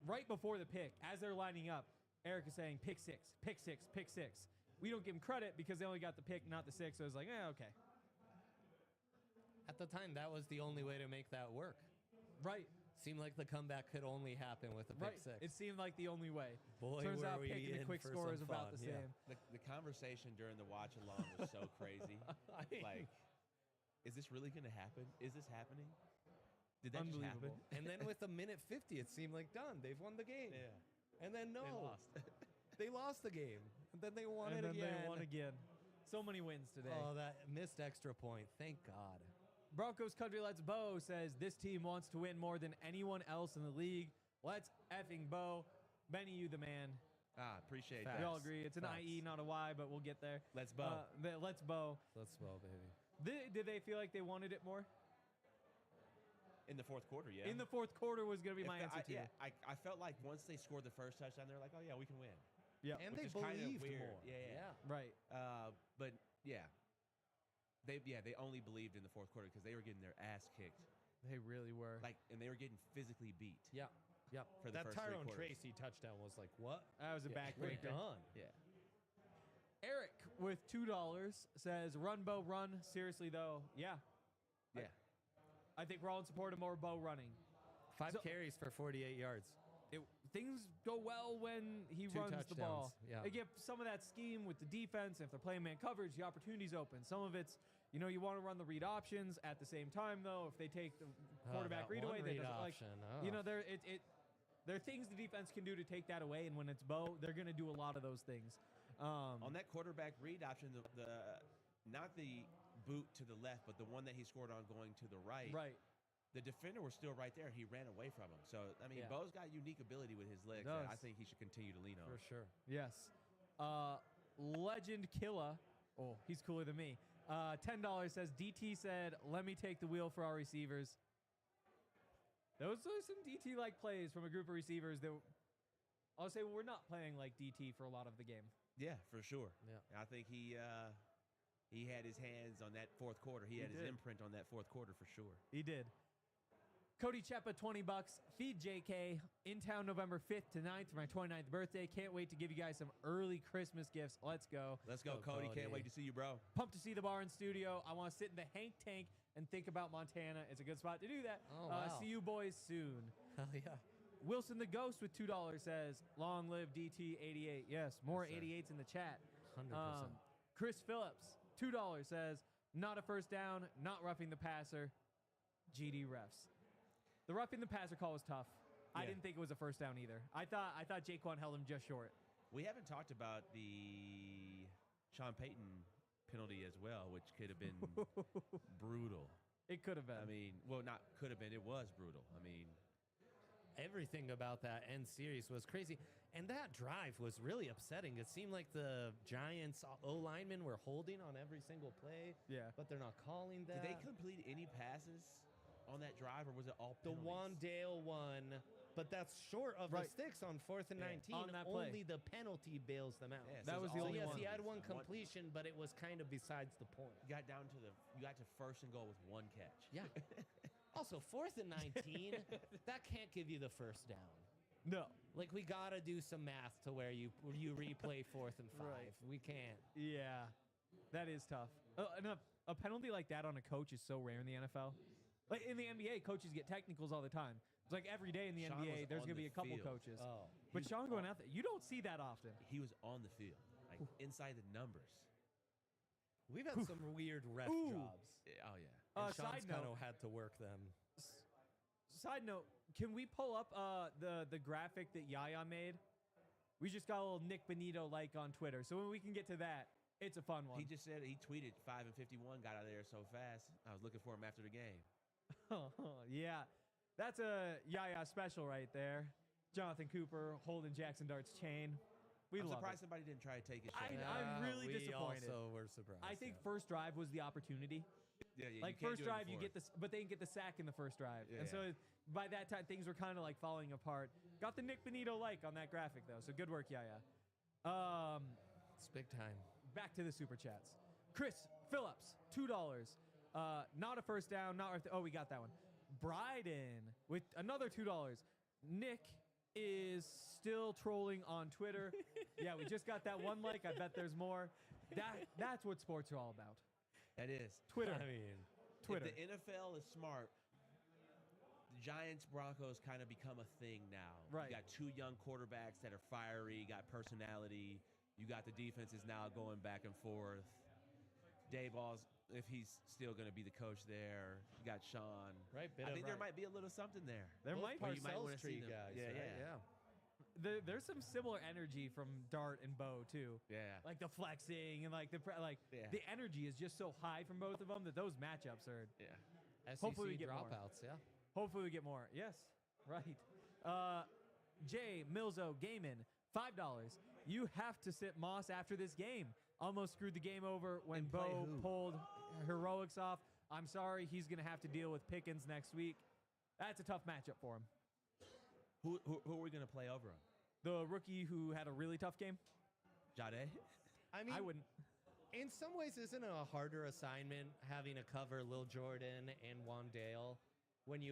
Right before the pick, as they're lining up, Eric is saying pick six, pick six, pick six. We don't give him credit because they only got the pick, not the six. So it's like, okay. At the time, that was the only way to make that work. Right. Seemed like the comeback could only happen with a pick Right. six. It seemed like the only way. Boy, Turns were out we picking the in quick for score is some about fun. the Yeah. same. The conversation during the watch along was so crazy. Like, is this really going to happen? Is this happening? Did that just happen? Unbelievable. And then with a minute 50, it seemed like done. They've won the game. Yeah. And then no. They lost. They lost the game. And then they won And it then again. they won again. So many wins today. Oh, that missed extra point. Thank God. Broncos Country Let's Bo says, "This team wants to win more than anyone else in the league. Let's effing Bo. Benny, you the man." Appreciate Facts. that. We all agree. It's an Facts. IE, not a Y, but we'll get there. Let's Bo. Let's Bo. Let's go, baby. Did they feel like they wanted it more? In the fourth quarter, yeah. In the fourth quarter was going to be my answer too. I felt like once they scored the first touchdown, they were like, oh, yeah, we can win. Yeah. And Which they is kinda believed weird. more. Yeah. Right. But, yeah. They only believed in the fourth quarter because they were getting their ass kicked. They really were. And they were getting physically beat. Yeah. Yeah. For the that first three Tyrone quarters. Tracy touchdown was like, what? That was a We're backbreaker. done. Yeah. Eric with $2 says, "Run, Bo, run." Seriously, though, yeah. Yeah. I think we're all in support of more Bo running. 5 So- carries for 48 yards. Things go well when he 2 runs the ball. touchdowns, yeah. They get some of that scheme with the defense. If they're playing man coverage, the opportunity's open. Some of it's, you want to run the read options at the same time, though. If they take the quarterback that read one away, they read doesn't option, there are things the defense can do to take that away. And when it's Bo, they're going to do a lot of those things. On that quarterback read option, the not the boot to the left, but the one that he scored on going to the right. Right. The defender was still right there. He ran away from him. So, I mean, Yeah. Bo's got unique ability with his legs Does. that I think he should continue to lean on. For sure. Yes. Legend Killa. Oh, he's cooler than me. $10 says, "DT said, 'Let me take the wheel for our receivers.'" Those are some DT-like plays from a group of receivers that I'll say we're not playing like DT for a lot of the game. Yeah, for sure. Yeah. I think he had his hands on that fourth quarter. He had his did. imprint on that fourth quarter for sure. He did. Cody Chepa, $20. Feed JK in town November 5th to 9th for my 29th birthday. Can't wait to give you guys some early Christmas gifts. Let's go. Let's go, Go, Cody. Cody. Can't wait to see you, bro. Pumped to see the bar in studio. I want to sit in the Hank Tank and think about Montana. It's a good spot to do that. Oh, wow. See you boys soon. Hell yeah. Wilson the Ghost with $2 says, "Long live DT88." Yes, more Yes, sir. 88s in the chat. 100%. Chris Phillips, $2 says, "Not a first down, not roughing the passer. GD refs." The roughing the passer call was tough. I Yeah. didn't think it was a first down either. I thought Jaquan held him just short. We haven't talked about the Sean Payton penalty as well, which could have been brutal. It could have been. I mean, well, not could have been. It was brutal. I mean, Everything about that end series was crazy. And that drive was really upsetting. It seemed like the Giants O-linemen were holding on every single play, yeah. but they're not calling did that. they complete any passes on that drive, or was it all The penalties? Wandale one, but that's short of the Right. sticks on 4th and Yeah. 19. On that play. Only the penalty bails them out. Yeah, That it's was the all only yes, one. he had one penalties. completion, but it was kind of besides the point. You got to first and goal with one catch. Yeah. Also, 4th and 19, that can't give you the first down. No. Like, we got to do some math to where you replay 4th and 5. Right. We can't. Yeah, that is tough. And a penalty like that on a coach is so rare in the NFL. Like in the NBA, coaches get technicals all the time. It's like every day in the Sean NBA, was there's on going to be the a couple field. coaches. Oh. But He was Sean going on- out there, you don't see that often. He was on the field, like inside the numbers. We've had some weird ref Ooh. jobs. Oh yeah. And Side Sean's kind note, of had to work them. side note, can we pull up the graphic that Yaya made? We just got a little Nick Benito like on Twitter, so when we can get to that, it's a fun one. He just said he tweeted 5 and 51, got out of there so fast. I was looking for him after the game. Yeah, that's a Yaya special right there. Jonathan Cooper holding Jackson Dart's chain. We I'm love surprised it. somebody didn't try to take his I shot. know. I'm really we disappointed. also were surprised. I think yeah. first drive was the opportunity. Yeah, you Like can't first do it drive, you before. get this, but they didn't get the sack in the first drive, and Yeah. so by that time things were kind of like falling apart. Got the Nick Benito like on that graphic though, so good work, Yaya. It's big time. Back to the super chats. Chris Phillips, $2. Not a first down, not worth we got that one. Bryden with another $2. Nick is still trolling on Twitter. Yeah, we just got that one like. I bet there's more. That's what sports are all about. That is. Twitter. I mean, Twitter. If the NFL is smart, the Giants Broncos kind of become a thing now. Right. You got two young quarterbacks that are fiery, got personality. You got the defenses now going back and forth. Dayball's, if he's still going to be the coach there. You got Sean. right? I think there might be a little something there. There Both might Or be. you might Parcells wanna see tree them. guys. Yeah, right? yeah. There's some similar energy from Dart and Bo too. Yeah. Like the flexing and like Yeah. the energy is just so high from both of them that those matchups are. Yeah. SEC Hopefully we get more. dropouts. Yeah. Hopefully we get more. Yes, right. Jay Milzo Gaiman, $5. You have to sit Moss after this game. Almost screwed the game over when And play Bo who? pulled heroics off. I'm sorry, he's gonna have to deal with Pickens next week. That's a tough matchup for him. Who are we going to play over him? The rookie who had a really tough game. Jade? I mean, I wouldn't. in some ways, isn't it a harder assignment having to cover Lil Jordan and Wandale when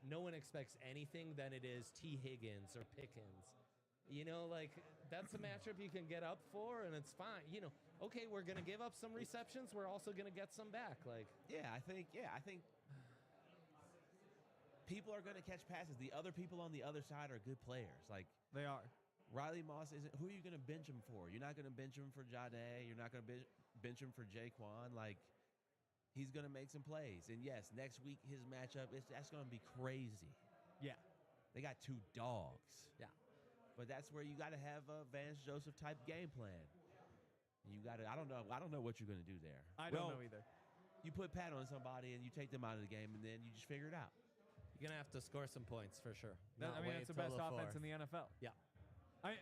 no one expects anything than it is T. Higgins or Pickens? You know, like, that's a matchup you can get up for, and it's fine. You know, okay, we're going to give up some receptions. We're also going to get some back. Like, I think people are going to catch passes. The other people on the other side are good players. Like They are. Riley Moss isn't. Who are you going to bench him for? You're not going to bench him for Jade. You're not going to bench him for Jaquan. Like, he's going to make some plays. And yes, next week his matchup that's going to be crazy. Yeah. They got two dogs. yeah. But that's where you got to have a Vance Joseph type game plan. You got to. I don't know what you're going to do there. I don't know either. You put Pat on somebody and you take them out of the game, and then you just figure it out. You're going to have to score some points for sure. I mean, it's the best offense in the NFL. Yeah.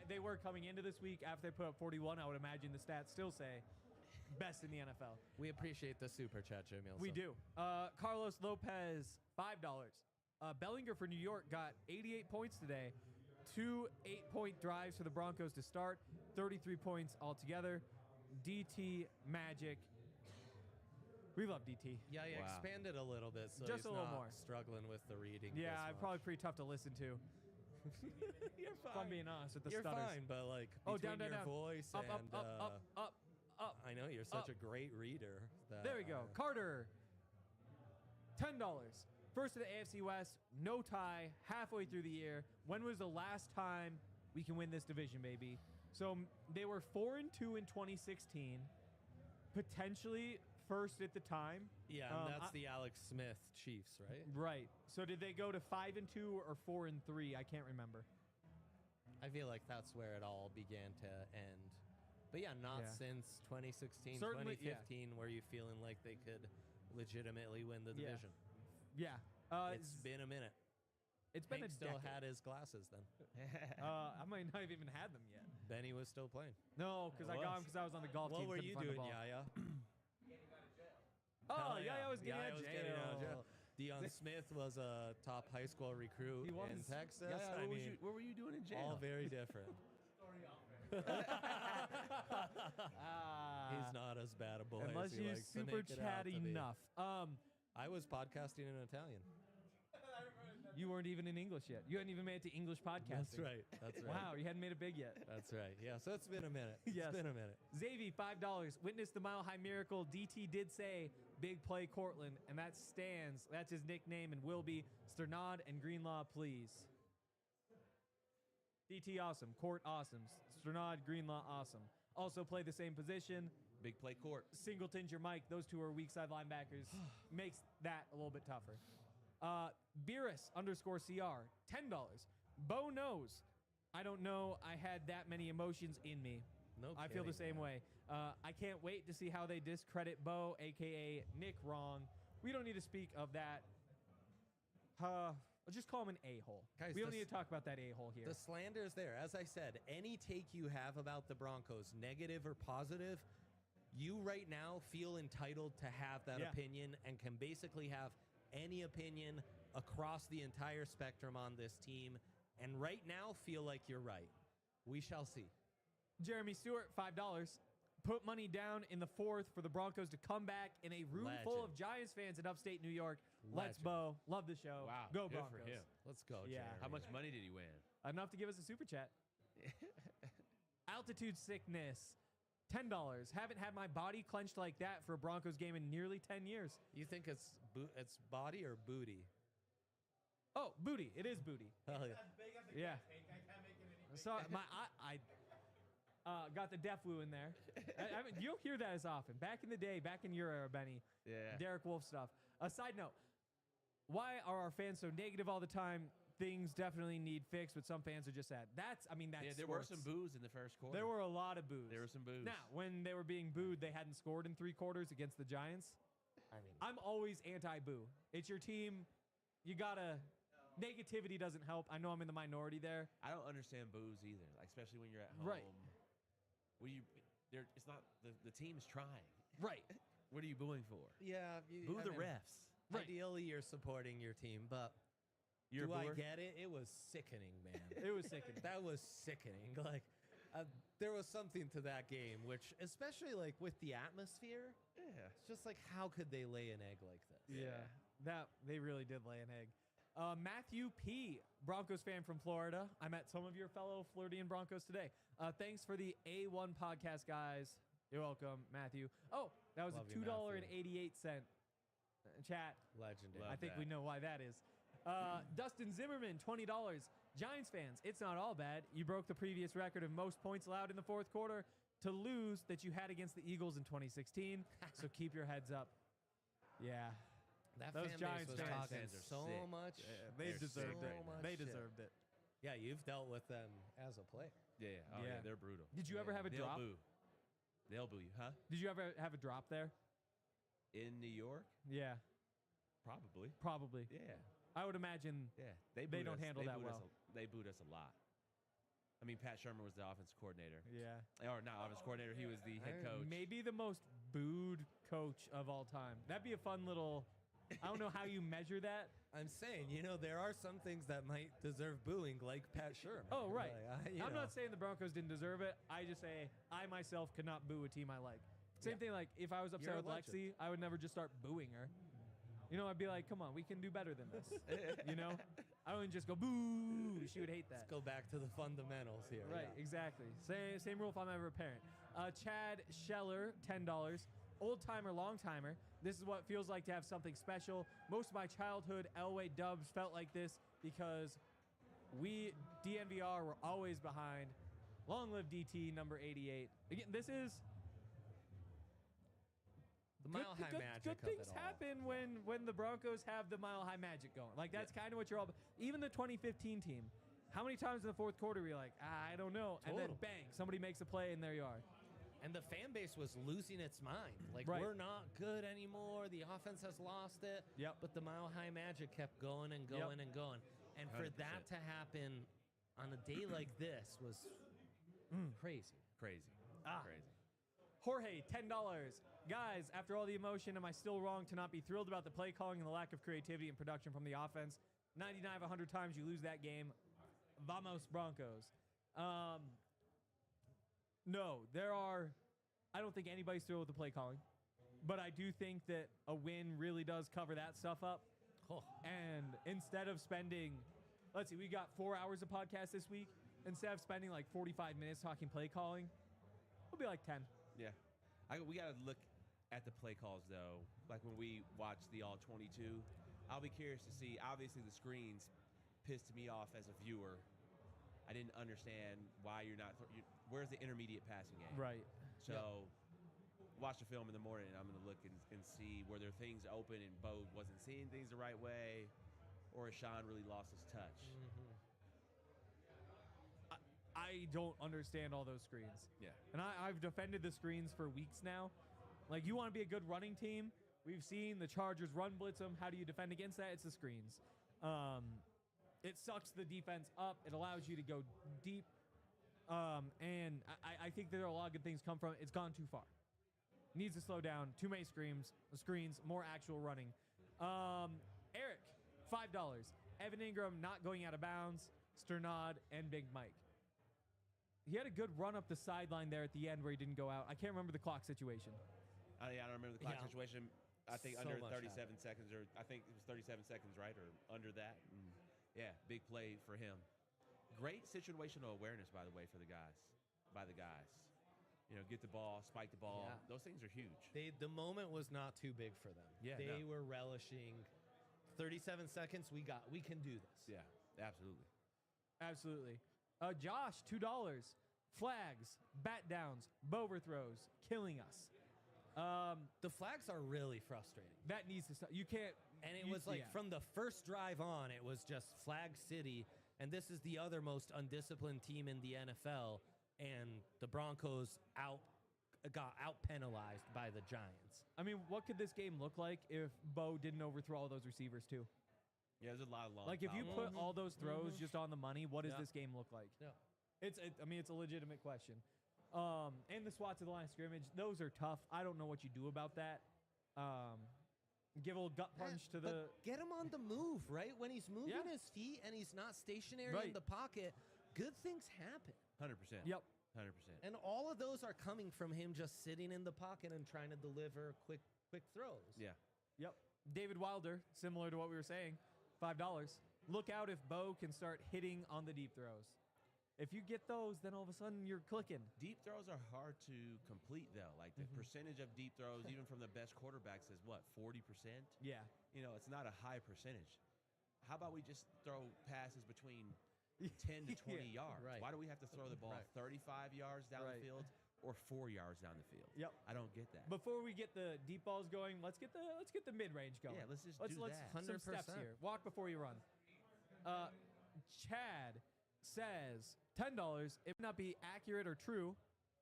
They were coming into this week after they put up 41. I would imagine the stats still say best in the NFL. We appreciate the super chat, Jimmy. We do. Carlos Lopez, $5. Bellinger for New York got 88 points today. 2 8-point drives for the Broncos to start. 33 points altogether. DT Magic. We love DT. Yeah, Wow. expand it a little bit so Just he's a little not more. struggling with the reading. Yeah, this I'm much. probably pretty tough to listen to. You're If I'm being honest with the You're stutters. fine, but like Oh, between down, your down. voice Up, and up. I know you're such up. a great reader. That, There we go. Carter, $10. First of the AFC West, no tie, halfway through the year. When was the last time we can win this division, baby? So they were 4-2 in 2016, potentially first at the time. Yeah, and that's the Alex Smith Chiefs, right? Right. So did they go to 5-2 or 4-3? I can't remember. I feel like that's where it all began to end. But yeah, not Yeah. since 2016, Certainly, 2015, where you feeling like they could legitimately win the Yeah. division. Yeah. It's been a minute. It's been Hank a still decade. had his glasses then. I might not have even had them yet. Benny was still playing. No, because I got them because I was on the golf What team. were couldn't you find the doing, ball. Yaya? Oh, Hell yeah, I was getting Yaya out of was getting out of jail. jail. Deion Smith was a top high school recruit He was. in Texas. Yeah, I what, mean, what were you doing in jail? all very different. He's not as bad a boy Unless as he you're likes to super make it out to chatty be. enough. I was podcasting in Italian. You weren't even in English yet. You hadn't even made it to English podcasting. That's right. That's right. Wow, you hadn't made it big yet. That's right. Yeah, so it's been a minute. Yes. It's been a minute. Xavier, $5. Witnessed the Mile High Miracle. DT did say big play Cortland, and that stands. That's his nickname and will be Sternad and Greenlaw, please. DT awesome. Court awesome. Sternad, Greenlaw awesome. Also play the same position. Big play court. Singleton's your Mike. Those two are weak side linebackers. Makes that a little bit tougher. Beerus _CR, $10. Bo knows. I don't know. I had that many emotions in me. No I feel the kidding, same man. way. I can't wait to see how they discredit Bo, a.k.a. Nick Wrong. We don't need to speak of that. Let's just call him an a-hole. Guys, We don't the need to talk about that a-hole here. The slander is there. As I said, any take you have about the Broncos, negative or positive, you right now feel entitled to have that Yeah. opinion and can basically have any opinion across the entire spectrum on this team. And right now, feel like you're right. We shall see. Jeremy Stewart, $5. Put money down in the fourth for the Broncos to come back in a room full of Legend. Giants fans in upstate New York. Let's Legend. Bo. Love the show. Wow, Go good Broncos. for him. Let's go, Yeah. Jeremy. How much money did he win? Enough to give us a super chat. Altitude sickness, $10. Haven't had my body clenched like that for a Broncos game in nearly 10 years. You think it's body or booty? Oh, booty. It is booty. Hell yeah. Yeah. Sorry, I got the deaf woo in there. You don't hear that as often. Back in the day, back in your era, Benny. Yeah. Derek Wolf stuff. A side note: why are our fans so negative all the time? Things definitely need fixed, but some fans are just sad. That's Yeah, there were some boos in the first quarter. There were a lot of boos. There were some boos. Now, when they were being booed, they hadn't scored in 3 quarters against the Giants. I mean, I'm always anti-boo. It's your team. You gotta. Negativity doesn't help. I know I'm in the minority there. I don't understand boos either, like, especially when you're at home. Right. It's not the team's trying. Right. What are you booing for? yeah. Boo the refs. Right. Ideally, you're supporting your team, but You're do a I booer? get it? It was sickening, man. It was sickening. That was sickening. Like, there was something to that game, which, especially like with the atmosphere, Yeah. it's just like, how could they lay an egg like this? Yeah, that they really did lay an egg. Matthew P, Broncos fan from Florida. I met some of your fellow Floridian Broncos today. Thanks for the A1 podcast, guys. You're welcome, Matthew. Oh, that was Love a you, $2.88 chat. Legendary. Love I think that. we know why that is. Dustin Zimmerman, $20. Giants fans, it's not all bad. You broke the previous record of most points allowed in the fourth quarter to lose that you had against the Eagles in 2016. So keep your heads up. Yeah. That Those fan Giants base was fans talking are so sick. much. They They're deserved sick it. right now. They Shit. deserved it. Yeah, you've dealt with them as a player. Yeah. Oh, Yeah. yeah. They're brutal. Did you ever have a They'll drop? boo. They'll boo you, huh? Did you ever have a drop there? In New York? Yeah, Probably. probably. Yeah. I would imagine. Yeah. They booed don't us. handle They that booed us well. they booed us a lot. I mean, Pat Shermer was the offensive coordinator. Yeah. Or not offensive coordinator. He was the head coach. Maybe the most booed coach of all time. That'd be a fun little. I don't know how you measure that. I'm saying, there are some things that might deserve booing, like Pat Shermer. Oh, right. Like, I'm not saying the Broncos didn't deserve it. I just say I myself could not boo a team I like. Same Yeah. thing like if I was upset You're a with Lexi, I would never just start booing her. I'd be like, come on, we can do better than this. I wouldn't just go boo. She would hate that. Let's go back to the fundamentals here. Right, Yeah. exactly. Same rule if I'm ever a parent. Chad Scheller, $10. Old timer, long timer. This is what it feels like to have something special. Most of my childhood ELWAY dubs felt like this because we, DNVR, were always behind. Long live DT, number 88. Again, this is... The Mile High magic Good of things it all. happen when the Broncos have the Mile High magic going. Like, that's kind of what you're all... Even the 2015 team. How many times in the fourth quarter were you like, I don't know. And then Total. bang, somebody makes a play and there you are. And the fan base was losing its mind. Like, Right. we're not good anymore. The offense has lost it. Yep. But the Mile High magic kept going and going and going. And for 100%. that to happen on a day like this was crazy. Crazy. Ah. Crazy. Jorge, $10. Guys, after all the emotion, am I still wrong to not be thrilled about the play calling and the lack of creativity and production from the offense? 99 of 100 times you lose that game. Vamos Broncos. No, I don't think anybody's thrilled with the play calling, but I do think that a win really does cover that stuff up. Oh. And instead of spending, let's see, we got 4 hours of podcast this week. Instead of spending like 45 minutes talking play calling, it'll be like 10. Yeah. We got to look at the play calls, though. Like when we watch the All-22, I'll be curious to see. Obviously, the screens pissed me off as a viewer. I didn't understand why you're not where's the intermediate passing game? Right. So watch the film in the morning, and I'm going to look and see were there things open and Bo wasn't seeing things the right way, or Sean really lost his touch. I don't understand all those screens. Yeah. And I've defended the screens for weeks now. Like, you want to be a good running team. We've seen the Chargers run blitz them. How do you defend against that? It's the screens. It sucks the defense up. It allows you to go deep. And I think there are a lot of good things come from it. It's gone too far. Needs to slow down. Too many screens, more actual running. Eric, $5. Evan Ingram not going out of bounds. Sternad and Big Mike. He had a good run up the sideline there at the end where he didn't go out. I can't remember the clock situation. I don't remember the clock situation. I think So under much 37 happened. seconds, or I think it was 37 seconds, right, or under that. And yeah, big play for him. Great situational awareness, by the way, for the guys. You know, get the ball, spike the ball. Yeah. Those things are huge. The moment was not too big for them. Yeah, they no. were relishing 37 seconds. We can do this. Yeah, absolutely. Absolutely. Josh, $2. Flags, bat downs, overthrows, killing us. The flags are really frustrating. That needs to stop. You can't. And it was like from the first drive on, it was just Flag City. And this is the other most undisciplined team in the NFL. And the Broncos got out-penalized by the Giants. I mean, what could this game look like if Bo didn't overthrow all those receivers too? Yeah, there's a lot of long. Like, if you put all those throws just on the money, what does Yeah. this game look like? Yeah. It's a legitimate question. And the swats of the line of scrimmage, those are tough. I don't know what you do about that. Give a little gut punch to the. But get him on the move, right? When he's moving Yeah. his feet and he's not stationary Right. in the pocket, good things happen. 100%. Yep. 100%. And all of those are coming from him just sitting in the pocket and trying to deliver quick throws. Yeah. Yep. David Wilder, similar to what we were saying, $5. Look out if Bo can start hitting on the deep throws. If you get those, then all of a sudden you're clicking. Deep throws are hard to complete, though. Like, the percentage of deep throws, even from the best quarterbacks, is what, 40%? Yeah. You know, it's not a high percentage. How about we just throw passes between 10 to 20 yards? Right. Why do we have to throw the ball 35 yards down the field or 4 yards down the field? Yep. I don't get that. Before we get the deep balls going, let's get the mid-range going. Yeah, let's do that. Some steps 100%. here. Walk before you run. Chad says $10. It may not be accurate or true.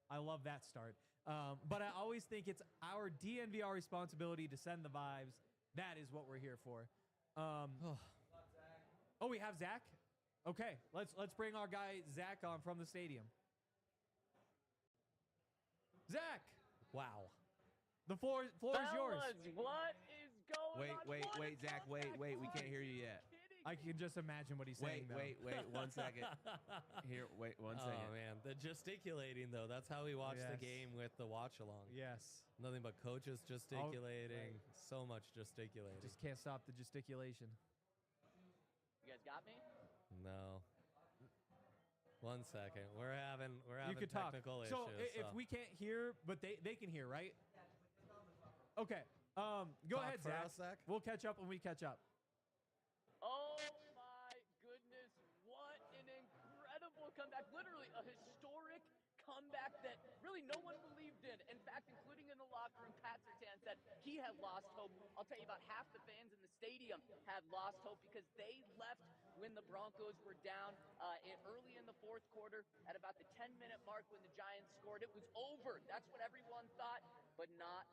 I love that start. But I always think it's our DNVR responsibility to send the vibes. That is what we're here for. Oh, we have Zach? Okay, let's bring our guy Zach on from the stadium. Zach, Wow. the floor is yours. What is going on? Wait, Zach, wait. We can't hear you yet. I can just imagine what he's saying. Wait, 1 second. Here, wait 1 second. Oh, man. The gesticulating, though. That's how we watch the Yes. game with the watch-along. Yes. Nothing but coaches gesticulating. So much gesticulating. Just can't stop the gesticulation. You guys got me? No. 1 second. We're having You could talk. technical So issues. if we can't hear, but they can hear, right? Okay. Go Talk ahead, for Zach. us, Zach. We'll catch up when we catch up. Oh my goodness, what an incredible comeback. Literally a historic comeback that really no one believed in. In fact, including in the locker room, Pat Surtain said he had lost hope. I'll tell you, about half the fans in the stadium had lost hope because they left when the Broncos were down early in the fourth quarter at about the 10-minute mark when the Giants scored. It was over. That's what everyone thought, but not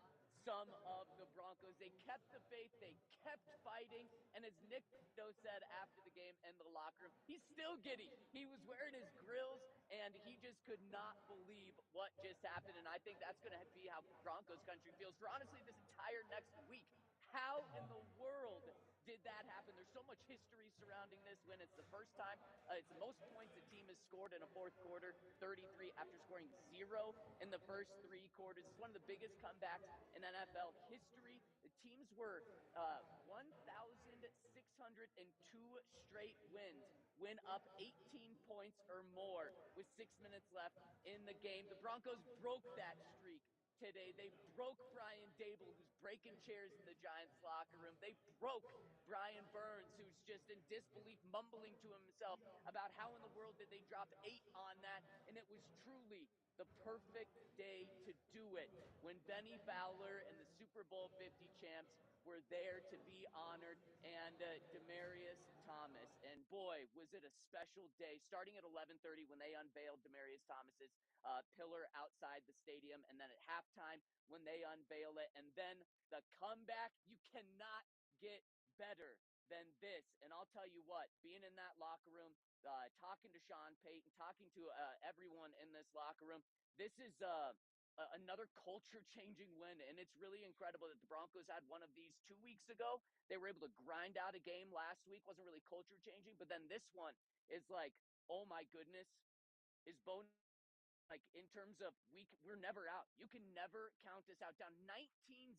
some of the Broncos. They kept the faith. They kept fighting. And as Nick Nick Benito said after the game in the locker room, he's still giddy. He was wearing his grills, and he just could not believe what just happened. And I think that's going to be how Broncos country feels for honestly this entire next week. How in the world did that happen? There's so much history surrounding this when it's the first time. It's the most points a team has scored in a fourth quarter, 33 after scoring 0 in the first 3 quarters. It's one of the biggest comebacks in NFL history. The teams were 1,602 straight wins, win up 18 points or more with 6 minutes left in the game. The Broncos broke that streak today. They broke Brian Dable, who's breaking chairs in the Giants locker room. They broke Brian Burns, who's just in disbelief, mumbling to himself about how in the world did they drop 8 on that. And it was truly the perfect day to do it when Benny Fowler and the Super Bowl 50 champs were there to be honored, and Demaryius Thomas. And boy, was it a special day, starting at 11:30 when they unveiled Demaryius Thomas's pillar outside the stadium, and then at halftime when they unveil it, and then the comeback. You cannot get better than this. And I'll tell you what, being in that locker room, talking to Sean Payton, talking to everyone in this locker room, this is another culture-changing win, and it's really incredible that the Broncos had one of these 2 weeks ago. They were able to grind out a game last week. Wasn't really culture-changing, but then this one is like, oh my goodness, is bonus. Like in terms of we're never out. You can never count us out. Down 19-0,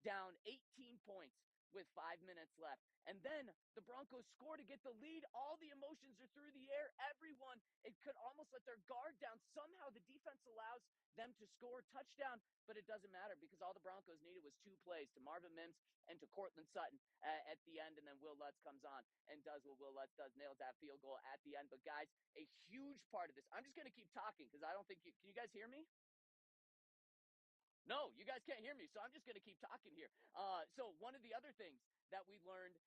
down 18 points with 5 minutes left. And then the Broncos score to get the lead. All the emotions are through the air. Everyone, it could almost let their guard down. Somehow the defense allows them to score a touchdown, but it doesn't matter because all the Broncos needed was 2 plays to Marvin Mims and to Courtland Sutton at the end. And then Will Lutz comes on and does what Will Lutz does, nails that field goal at the end. But guys, a huge part of this, I'm just going to keep talking because I don't think can you guys hear me? No, you guys can't hear me, so I'm just going to keep talking here. So one of the other things that we learned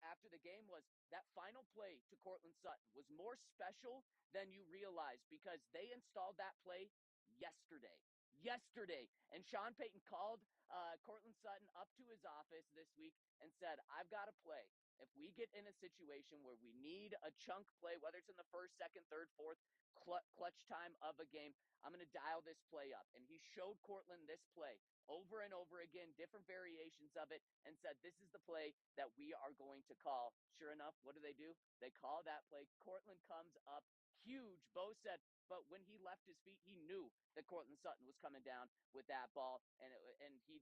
after the game was that final play to Courtland Sutton was more special than you realize because they installed that play yesterday. And Sean Payton called Courtland Sutton up to his office this week and said, I've got a play. If we get in a situation where we need a chunk play, whether it's in the first, second, third, fourth, clutch time of a game, I'm going to dial this play up. And he showed Courtland this play over and over again, different variations of it, and said, this is the play that we are going to call. Sure enough, what do? They call that play. Courtland comes up huge. Bo said, but when he left his feet, he knew that Courtland Sutton was coming down with that ball, and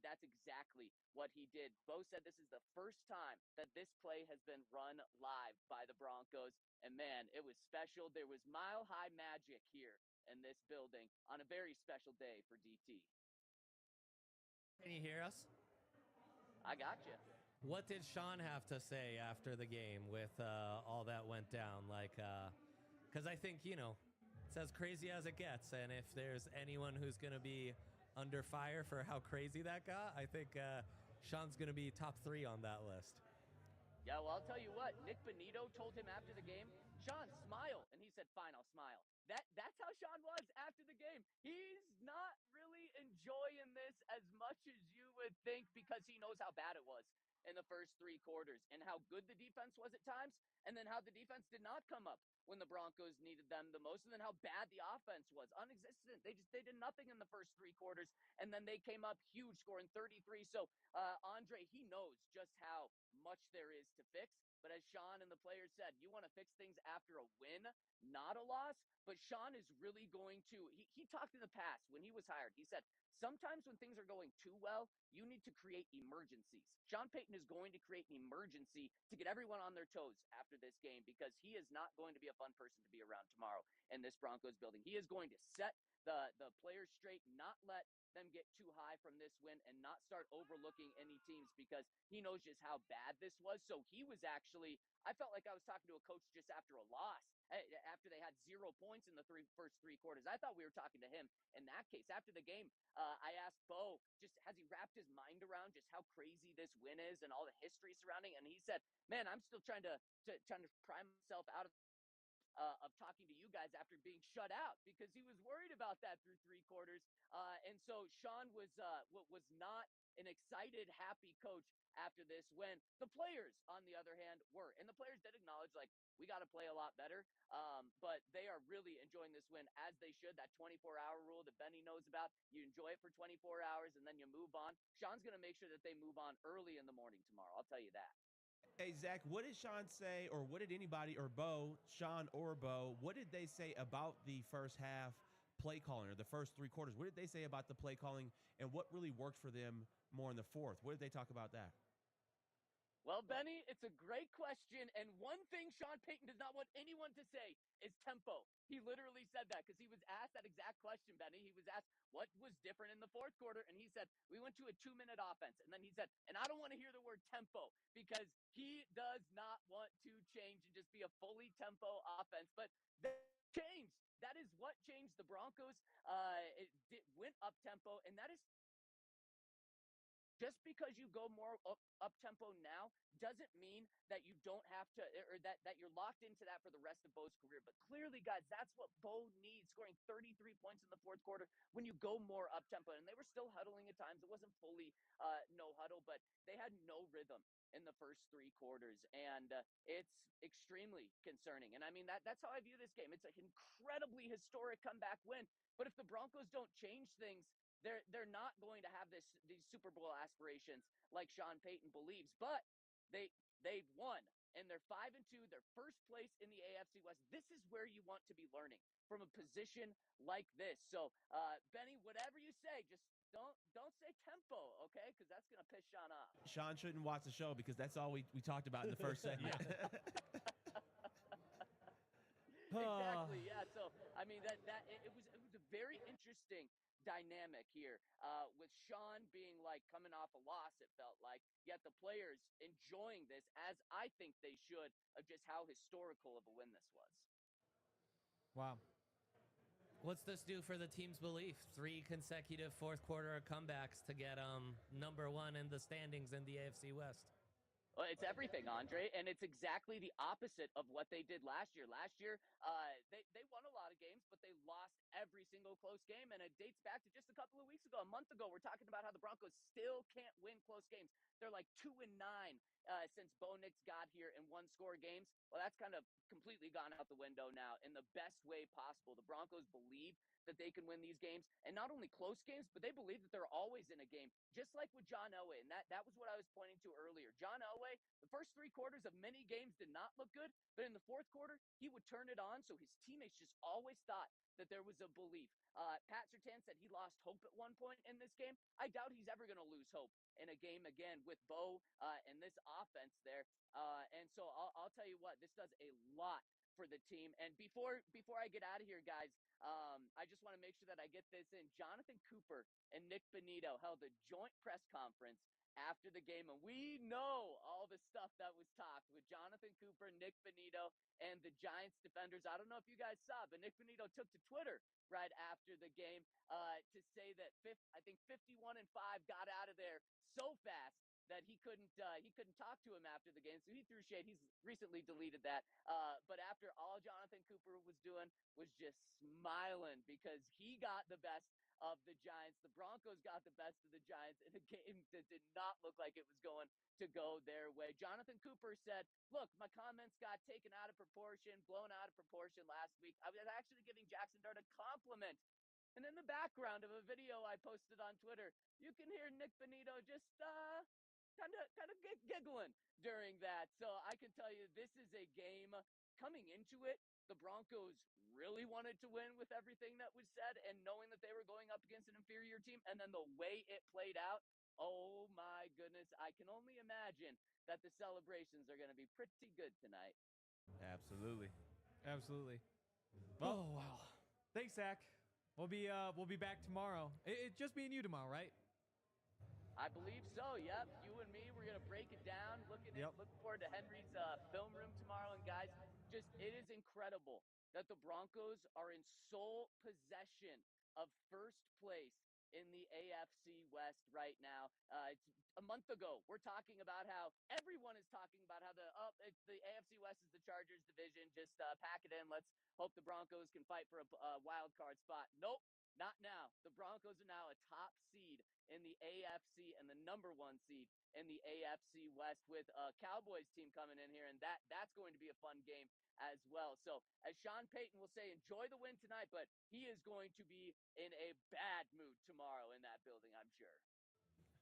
that's exactly what he did. Bo said this is the first time that this play has been run live by the Broncos, and man, it was special. There was mile-high magic here in this building on a very special day for DT. Can you hear us? I got you. What did Sean have to say after the game with all that went down? Like, because I think, it's as crazy as it gets. And if there's anyone who's going to be under fire for how crazy that got, I think Sean's going to be top 3 on that list. Yeah, well, I'll tell you what. Nick Benito told him after the game, Sean, smile. And he said, fine, I'll smile. That's how Sean was after the game. He's not really enjoying this as much as you would think because he knows how bad it was in the first 3 quarters and how good the defense was at times, and then how the defense did not come up when the Broncos needed them the most, and then how bad the offense was. Unexistent. They did nothing in the first 3 quarters, and then they came up huge, scoring 33. So Andre, he knows just how much there is to fix. But as Sean and the players said, you want to fix things after a win, not a loss. But Sean is really going to, he talked in the past when he was hired. He said, sometimes when things are going too well, you need to create emergencies. Sean Payton is going to create an emergency to get everyone on their toes after this game because he is not going to be a fun person to be around tomorrow in this Broncos building. He is going to set the players straight, not let them get too high from this win and not start overlooking any teams because he knows just how bad this was. So he was actually, I felt like I was talking to a coach just after a loss, after they had 0 points in the first 3 quarters. I thought we were talking to him in that case. After the game, I asked Bo, just has he wrapped his mind around just how crazy this win is and all the history surrounding it? And he said, man, I'm still trying to prime myself out of of talking to you guys after being shut out because he was worried about that through 3 quarters. And so Sean was not an excited, happy coach after this when the players, on the other hand, were. And the players did acknowledge, like, we got to play a lot better. But they are really enjoying this win, as they should. That 24-hour rule that Benny knows about, you enjoy it for 24 hours and then you move on. Sean's going to make sure that they move on early in the morning tomorrow. I'll tell you that. Hey, Zach, what did Sean say, or what did anybody, or Bo, Sean or Bo, what did they say about the first half play calling, or the first 3 quarters? What did they say about the play calling, and what really worked for them more in the fourth? What did they talk about that? Well, Benny, it's a great question. And one thing Sean Payton does not want anyone to say is tempo. He literally said that because he was asked that exact question, Benny. He was asked what was different in the fourth quarter, and he said, we went to a 2-minute offense. And then he said, and I don't want to hear the word tempo because he does not want to change and just be a fully tempo offense. But that changed. That is what changed the Broncos. Went up tempo, and that is just because you go more up tempo now doesn't mean that you don't have to, or that you're locked into that for the rest of Bo's career. But clearly, guys, that's what Bo needs, scoring 33 points in the fourth quarter when you go more up tempo. And they were still huddling at times. It wasn't fully no huddle, but they had no rhythm in the first 3 quarters. And it's extremely concerning. And I mean, that's how I view this game. It's an incredibly historic comeback win. But if the Broncos don't change things, they're not going to have these Super Bowl aspirations like Sean Payton believes. But they've won, and they're 5-2. They're first place in the AFC West. This is where you want to be learning from a position like this. So, Benny, whatever you say, just don't say tempo, okay? Because that's gonna piss Sean off. Sean shouldn't watch the show because that's all we talked about in the first segment. Exactly. Yeah. So I mean it was a very interesting dynamic here with Sean being like coming off a loss, it felt like, yet the players enjoying this as I think they should, of just how historical of a win this was. Wow. What's this do for the team's belief? 3 consecutive fourth quarter comebacks to get number 1 in the standings in the AFC West. Well, it's everything, Andre, and it's exactly the opposite of what they did last year. Last year, they won a lot of games, but they lost every single close game, and it dates back to just a couple of weeks ago, a month ago. We're talking about how the Broncos still can't win close games. They're like 2-9 since Bo Nix got here in one-score games. Well, that's kind of completely gone out the window now in the best way possible. The Broncos believe that they can win these games, and not only close games, but they believe that they're always in a game, just like with John Elway. And that was what I was pointing to earlier. John Elway, the first 3 quarters of many games did not look good, but in the fourth quarter, he would turn it on. So his teammates just always thought that there was a belief. Pat Surtain said he lost hope at one point in this game. I doubt he's ever going to lose hope in a game again with Bo and this offense there. And so I'll tell you what, this does a lot for the team. And before I get out of here, guys, I just want to make sure that I get this in. Jonathan Cooper and Nick Bonito held a joint press conference after the game, and we know all the stuff that was talked with Jonathan Cooper, Nick Bonito, and the Giants defenders. I don't know if you guys saw, but Nick Bonito took to Twitter right after the game to say that I think 51-5 got out of there so fast that he couldn't talk to him after the game. So he threw shade. He's recently deleted that. But after all Jonathan Cooper was doing was just smiling because he got the best of the Giants. The Broncos got the best of the Giants in a game that did not look like it was going to go their way. Jonathan Cooper said, look, my comments got taken out of proportion, blown out of proportion last week. I was actually giving Jackson Dart a compliment. And in the background of a video I posted on Twitter, you can hear Nick Bonito just kind of giggling during that. So I can tell you this is a game coming into it. The Broncos really wanted to win with everything that was said and knowing that they were going up against an inferior team. And then the way it played out, oh my goodness, I can only imagine that the celebrations are going to be pretty good tonight. Absolutely. Absolutely. Well, Oh, wow. thanks, Zach. We'll be back tomorrow. It's just me and you tomorrow, right? I believe so. Yep, you and me. We're gonna break it down. Looking forward to Henry's film room tomorrow. And guys, just it is incredible that the Broncos are in sole possession of first place in the AFC West right now. It's a month ago. We're talking about how everyone is talking about how the AFC West is the Chargers division. Just pack it in. Let's hope the Broncos can fight for a wild card spot. Nope, not now. The Broncos are now a top seed in the AFC and the number 1 seed in the AFC West with a Cowboys team coming in here, and that's going to be a fun game as well. So as Sean Payton will say, enjoy the win tonight, but he is going to be in a bad mood tomorrow in that building, I'm sure.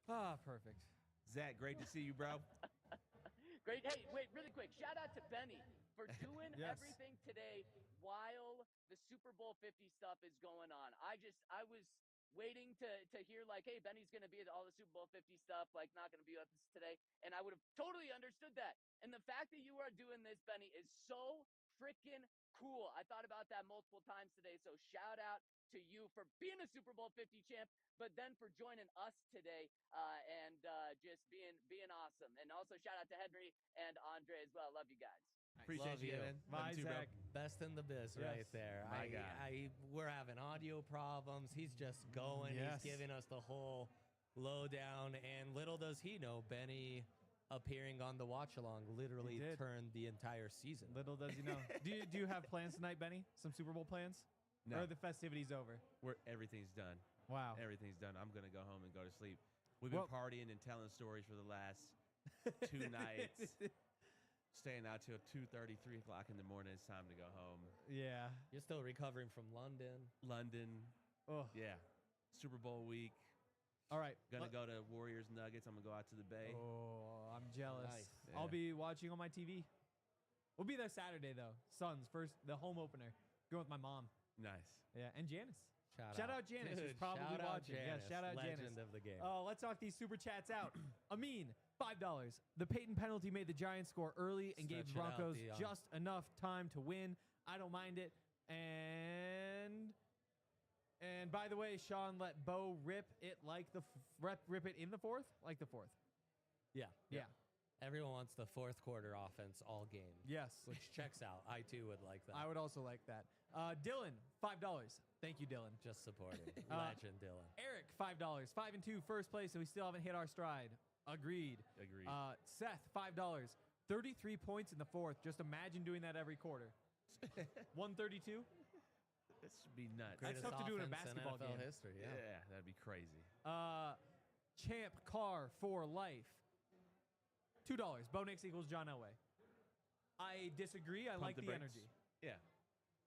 Ah, perfect. Zach, great to see you, bro. Great. Hey, wait, really quick. Shout out to Benny for doing Yes. everything today while the Super Bowl 50 stuff is going on. I was waiting to hear like, hey, Benny's going to be at all the Super Bowl 50 stuff, like not going to be with us today. And I would have totally understood that. And the fact that you are doing this, Benny, is so freaking cool. I thought about that multiple times today. So shout out to you for being a Super Bowl 50 champ, but then for joining us today and just being awesome. And also shout out to Henry and Andre as well. Love you guys. Appreciate Love you, you. man. Bye, Love you too, bro. Zach. Best in the biz Yes. right there. My guy. We're having audio problems. He's just going. Yes. He's giving us the whole lowdown. And little does he know, Benny appearing on the watch along literally did. turned the entire season. Little does he know. Do you have plans tonight, Benny? Some Super Bowl plans? No, Or are the festivities over? everything's done. Wow. Everything's done. I'm gonna go home and go to sleep. We've been Well- partying and telling stories for the last 2 nights. Staying out till 2:30, 3 o'clock in the morning. It's time to go home. Yeah. You're still recovering from London. London, Oh. yeah. Super Bowl week. All right. Gonna go to Warriors Nuggets. I'm gonna go out to the Bay. Oh, I'm jealous. Nice. I'll Yeah. be watching on my TV. We'll be there Saturday though. Suns first, the home opener. Going with my mom. Nice. Yeah, and Janice. Shout out Janice, who's Dude, probably shout out watching. Yeah, Janice, shout out legend Janice. of the game. Oh, let's knock these super chats out. Amin, $5. The Peyton penalty made the Giants score early and gave the Stretch it out, Broncos Dion. just enough time to win. I don't mind it. And by the way, Sean let Bo rip it like rip it in the fourth, like the fourth. Yeah. Yeah. Everyone wants the fourth quarter offense all game, Yes. which checks out. I too would like that. I would also like that. Dylan, $5. Thank you, Dylan. Just supporting. Legend Dylan. Eric, $5. 5 and 2, first place, and we still haven't hit our stride. Agreed. Agreed. Seth, $5. 33 points in the fourth. Just imagine doing that every quarter. 132. This should be nuts. That's Greatest tough to do in a offense basketball NFL game. history. Yeah. Yeah. That'd be crazy. Champ Car for life. $2. Bo Nix equals John Elway. I disagree. I Pump like the brakes. energy. Yeah.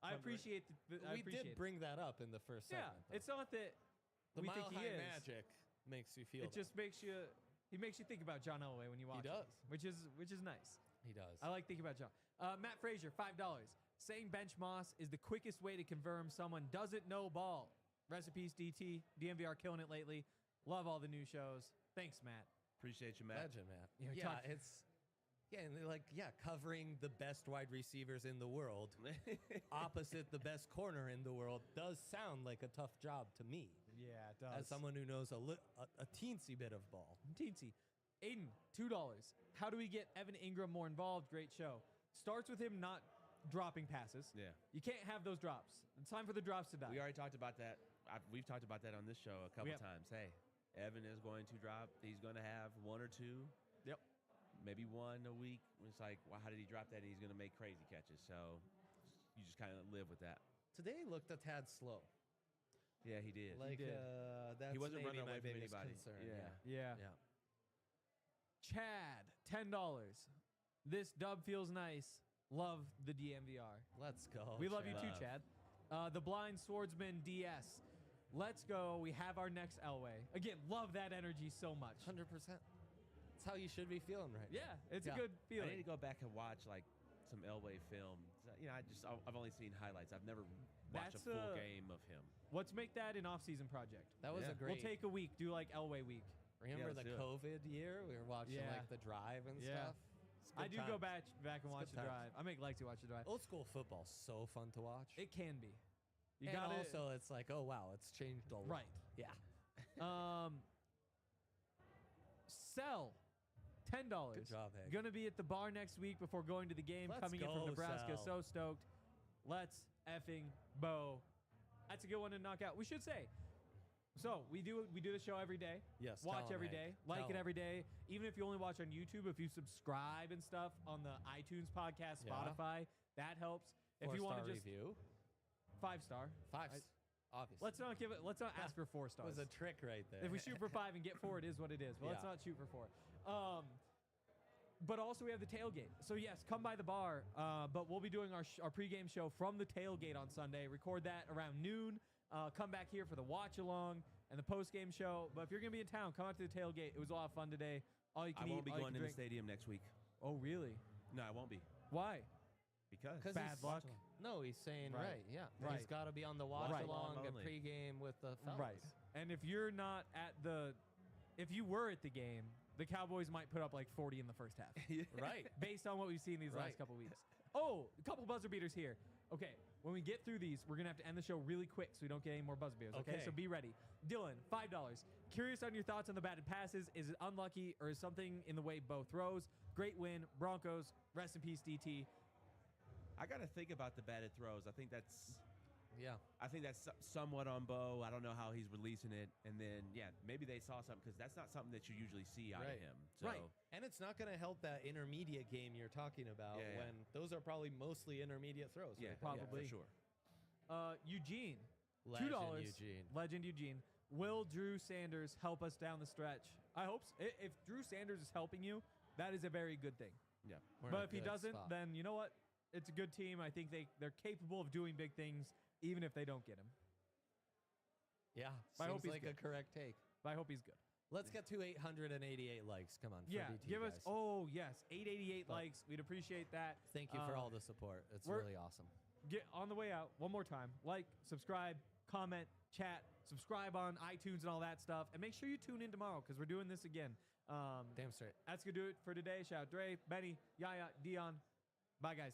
I Pump the brakes. appreciate I We appreciate did it. bring that up in the first Yeah, segment. though. it's not that the we Mile think he High is. Magic makes you feel It just makes you. He makes you think about John Elway when you watch. He does. it, which is nice. He does. I like thinking about John. Matt Frazier, $5. Saying bench Moss is the quickest way to confirm someone doesn't know ball. Recipes DT, DMVR killing it lately. Love all the new shows. Thanks, Matt. Appreciate you, Matt. Legend, man. Yeah, we Yeah, talked- and they're like, covering the best wide receivers in the world opposite the best corner in the world does sound like a tough job to me. Yeah, it does. As someone who knows a teensy bit of ball. Teensy. Aiden, $2. How do we get Evan Ingram more involved? Great show. Starts with him not dropping passes. Yeah. You can't have those drops. It's time for the drops to die. We already talked about that. We've talked about that on this show a couple have. times. Hey, Evan is going to drop. He's going to have 1 or 2. Yep. Maybe 1 a week. It's like, well, how did he drop that? And he's going to make crazy catches. So you just kind of live with that. Today looked a tad slow. Yeah, he did. Like did. That's He wasn't maybe running my away from biggest anybody. concern. Yeah. Yeah. Yeah. Chad, $10. This dub feels nice. Love the DMVR. Let's go. We love you too, Love. Chad. The Blind Swordsman DS. Let's go. We have our next Elway. Again, love that energy so much. 100%. That's how you should be feeling right now. Yeah, it's Yeah. a good I feeling. need to go back and watch like some Elway film. You know, I've only seen highlights. I've never watched That's, a full uh, game of him. Let's make that an off-season project. That was Yeah. a great. We'll take a week, do like Elway week. Remember let's the do it. COVID year? We were watching Yeah. like the drive and Yeah. stuff. It's I good do go times. back and It's watch good the times. drive. I make Lexi watch the drive. Old school football's so fun to watch. It can be. You and got also it's like, oh wow, it's changed a lot. Right. Yeah. Sell. $10. Good job, Hank. Gonna be at the bar next week before going to the game. Let's Coming in go, from Nebraska. Sal. So stoked. Let's effing Bo. That's a good one to knock out. We should say, So we do the show every day. Yes, Watch tell 'em, every Hank. day. Like Tell it 'em. every day. Even if you only watch on YouTube, if you subscribe and stuff on the iTunes podcast, Yeah. Spotify, that helps. If you want to just review, 5-star. five, I- obviously. Let's not ask for 4 That stars. was a trick right there. If we shoot for 5 and get 4, it is what it is. But let's Yeah. not shoot for 4. But also we have the tailgate. So yes, come by the bar. But we'll be doing our pregame show from the tailgate on Sunday. Record that around noon. Come back here for the watch along and the postgame show. But if you're gonna be in town, come out to the tailgate. It was a lot of fun today. All you I can eat. won't be all you going can to the drink. stadium next week. Oh really? No, I won't be. Why? Because 'Cause Bad he's- luck. No, he's saying Right. right. Yeah. Right. He's got to be on the watch Right. along at Only. pregame with the fellas. Right. And if you're not at if you were at the game, the Cowboys might put up like 40 in the first half. Right. Based on what we've seen these Right. last couple weeks. Oh, a couple buzzer beaters here. Okay, when we get through these, we're going to have to end the show really quick so we don't get any more buzzer beaters, okay? Okay. So be ready. Dylan, $5. Curious on your thoughts on the batted passes. Is it unlucky or is something in the way Bo throws? Great win. Broncos, rest in peace, DT. I got to think about the batted throws. I think that's Yeah. somewhat on Bo. I don't know how he's releasing it. And then, yeah, maybe they saw something because that's not something that you usually see out Right. of him. So, Right. And it's not going to help that intermediate game you're talking about Yeah, yeah. when those are probably mostly intermediate throws. Yeah, right? Probably. for sure. Eugene, Legend $2. Eugene. Legend Eugene. Will Drew Sanders help us down the stretch? I hope so. If Drew Sanders is helping you, that is a very good thing. Yeah. We're in But a if he good doesn't, spot. then you know what? It's a good team. I think they're capable of doing big things, even if they don't get him. Yeah. I hope Seems he's like a good. correct take. But I hope he's good. Let's get to 888 likes. Come on. for Yeah, DT, give us. guys. Oh yes, 888 But- likes. We'd appreciate that. Thank you for all the support. It's we're- really awesome. Get on the way out. One more time. Like, subscribe, comment, chat, subscribe on iTunes and all that stuff, and make sure you tune in tomorrow because we're doing this again. Damn straight. That's gonna do it for today. Shout out Dre, Benny, Yaya, Dion. Bye guys.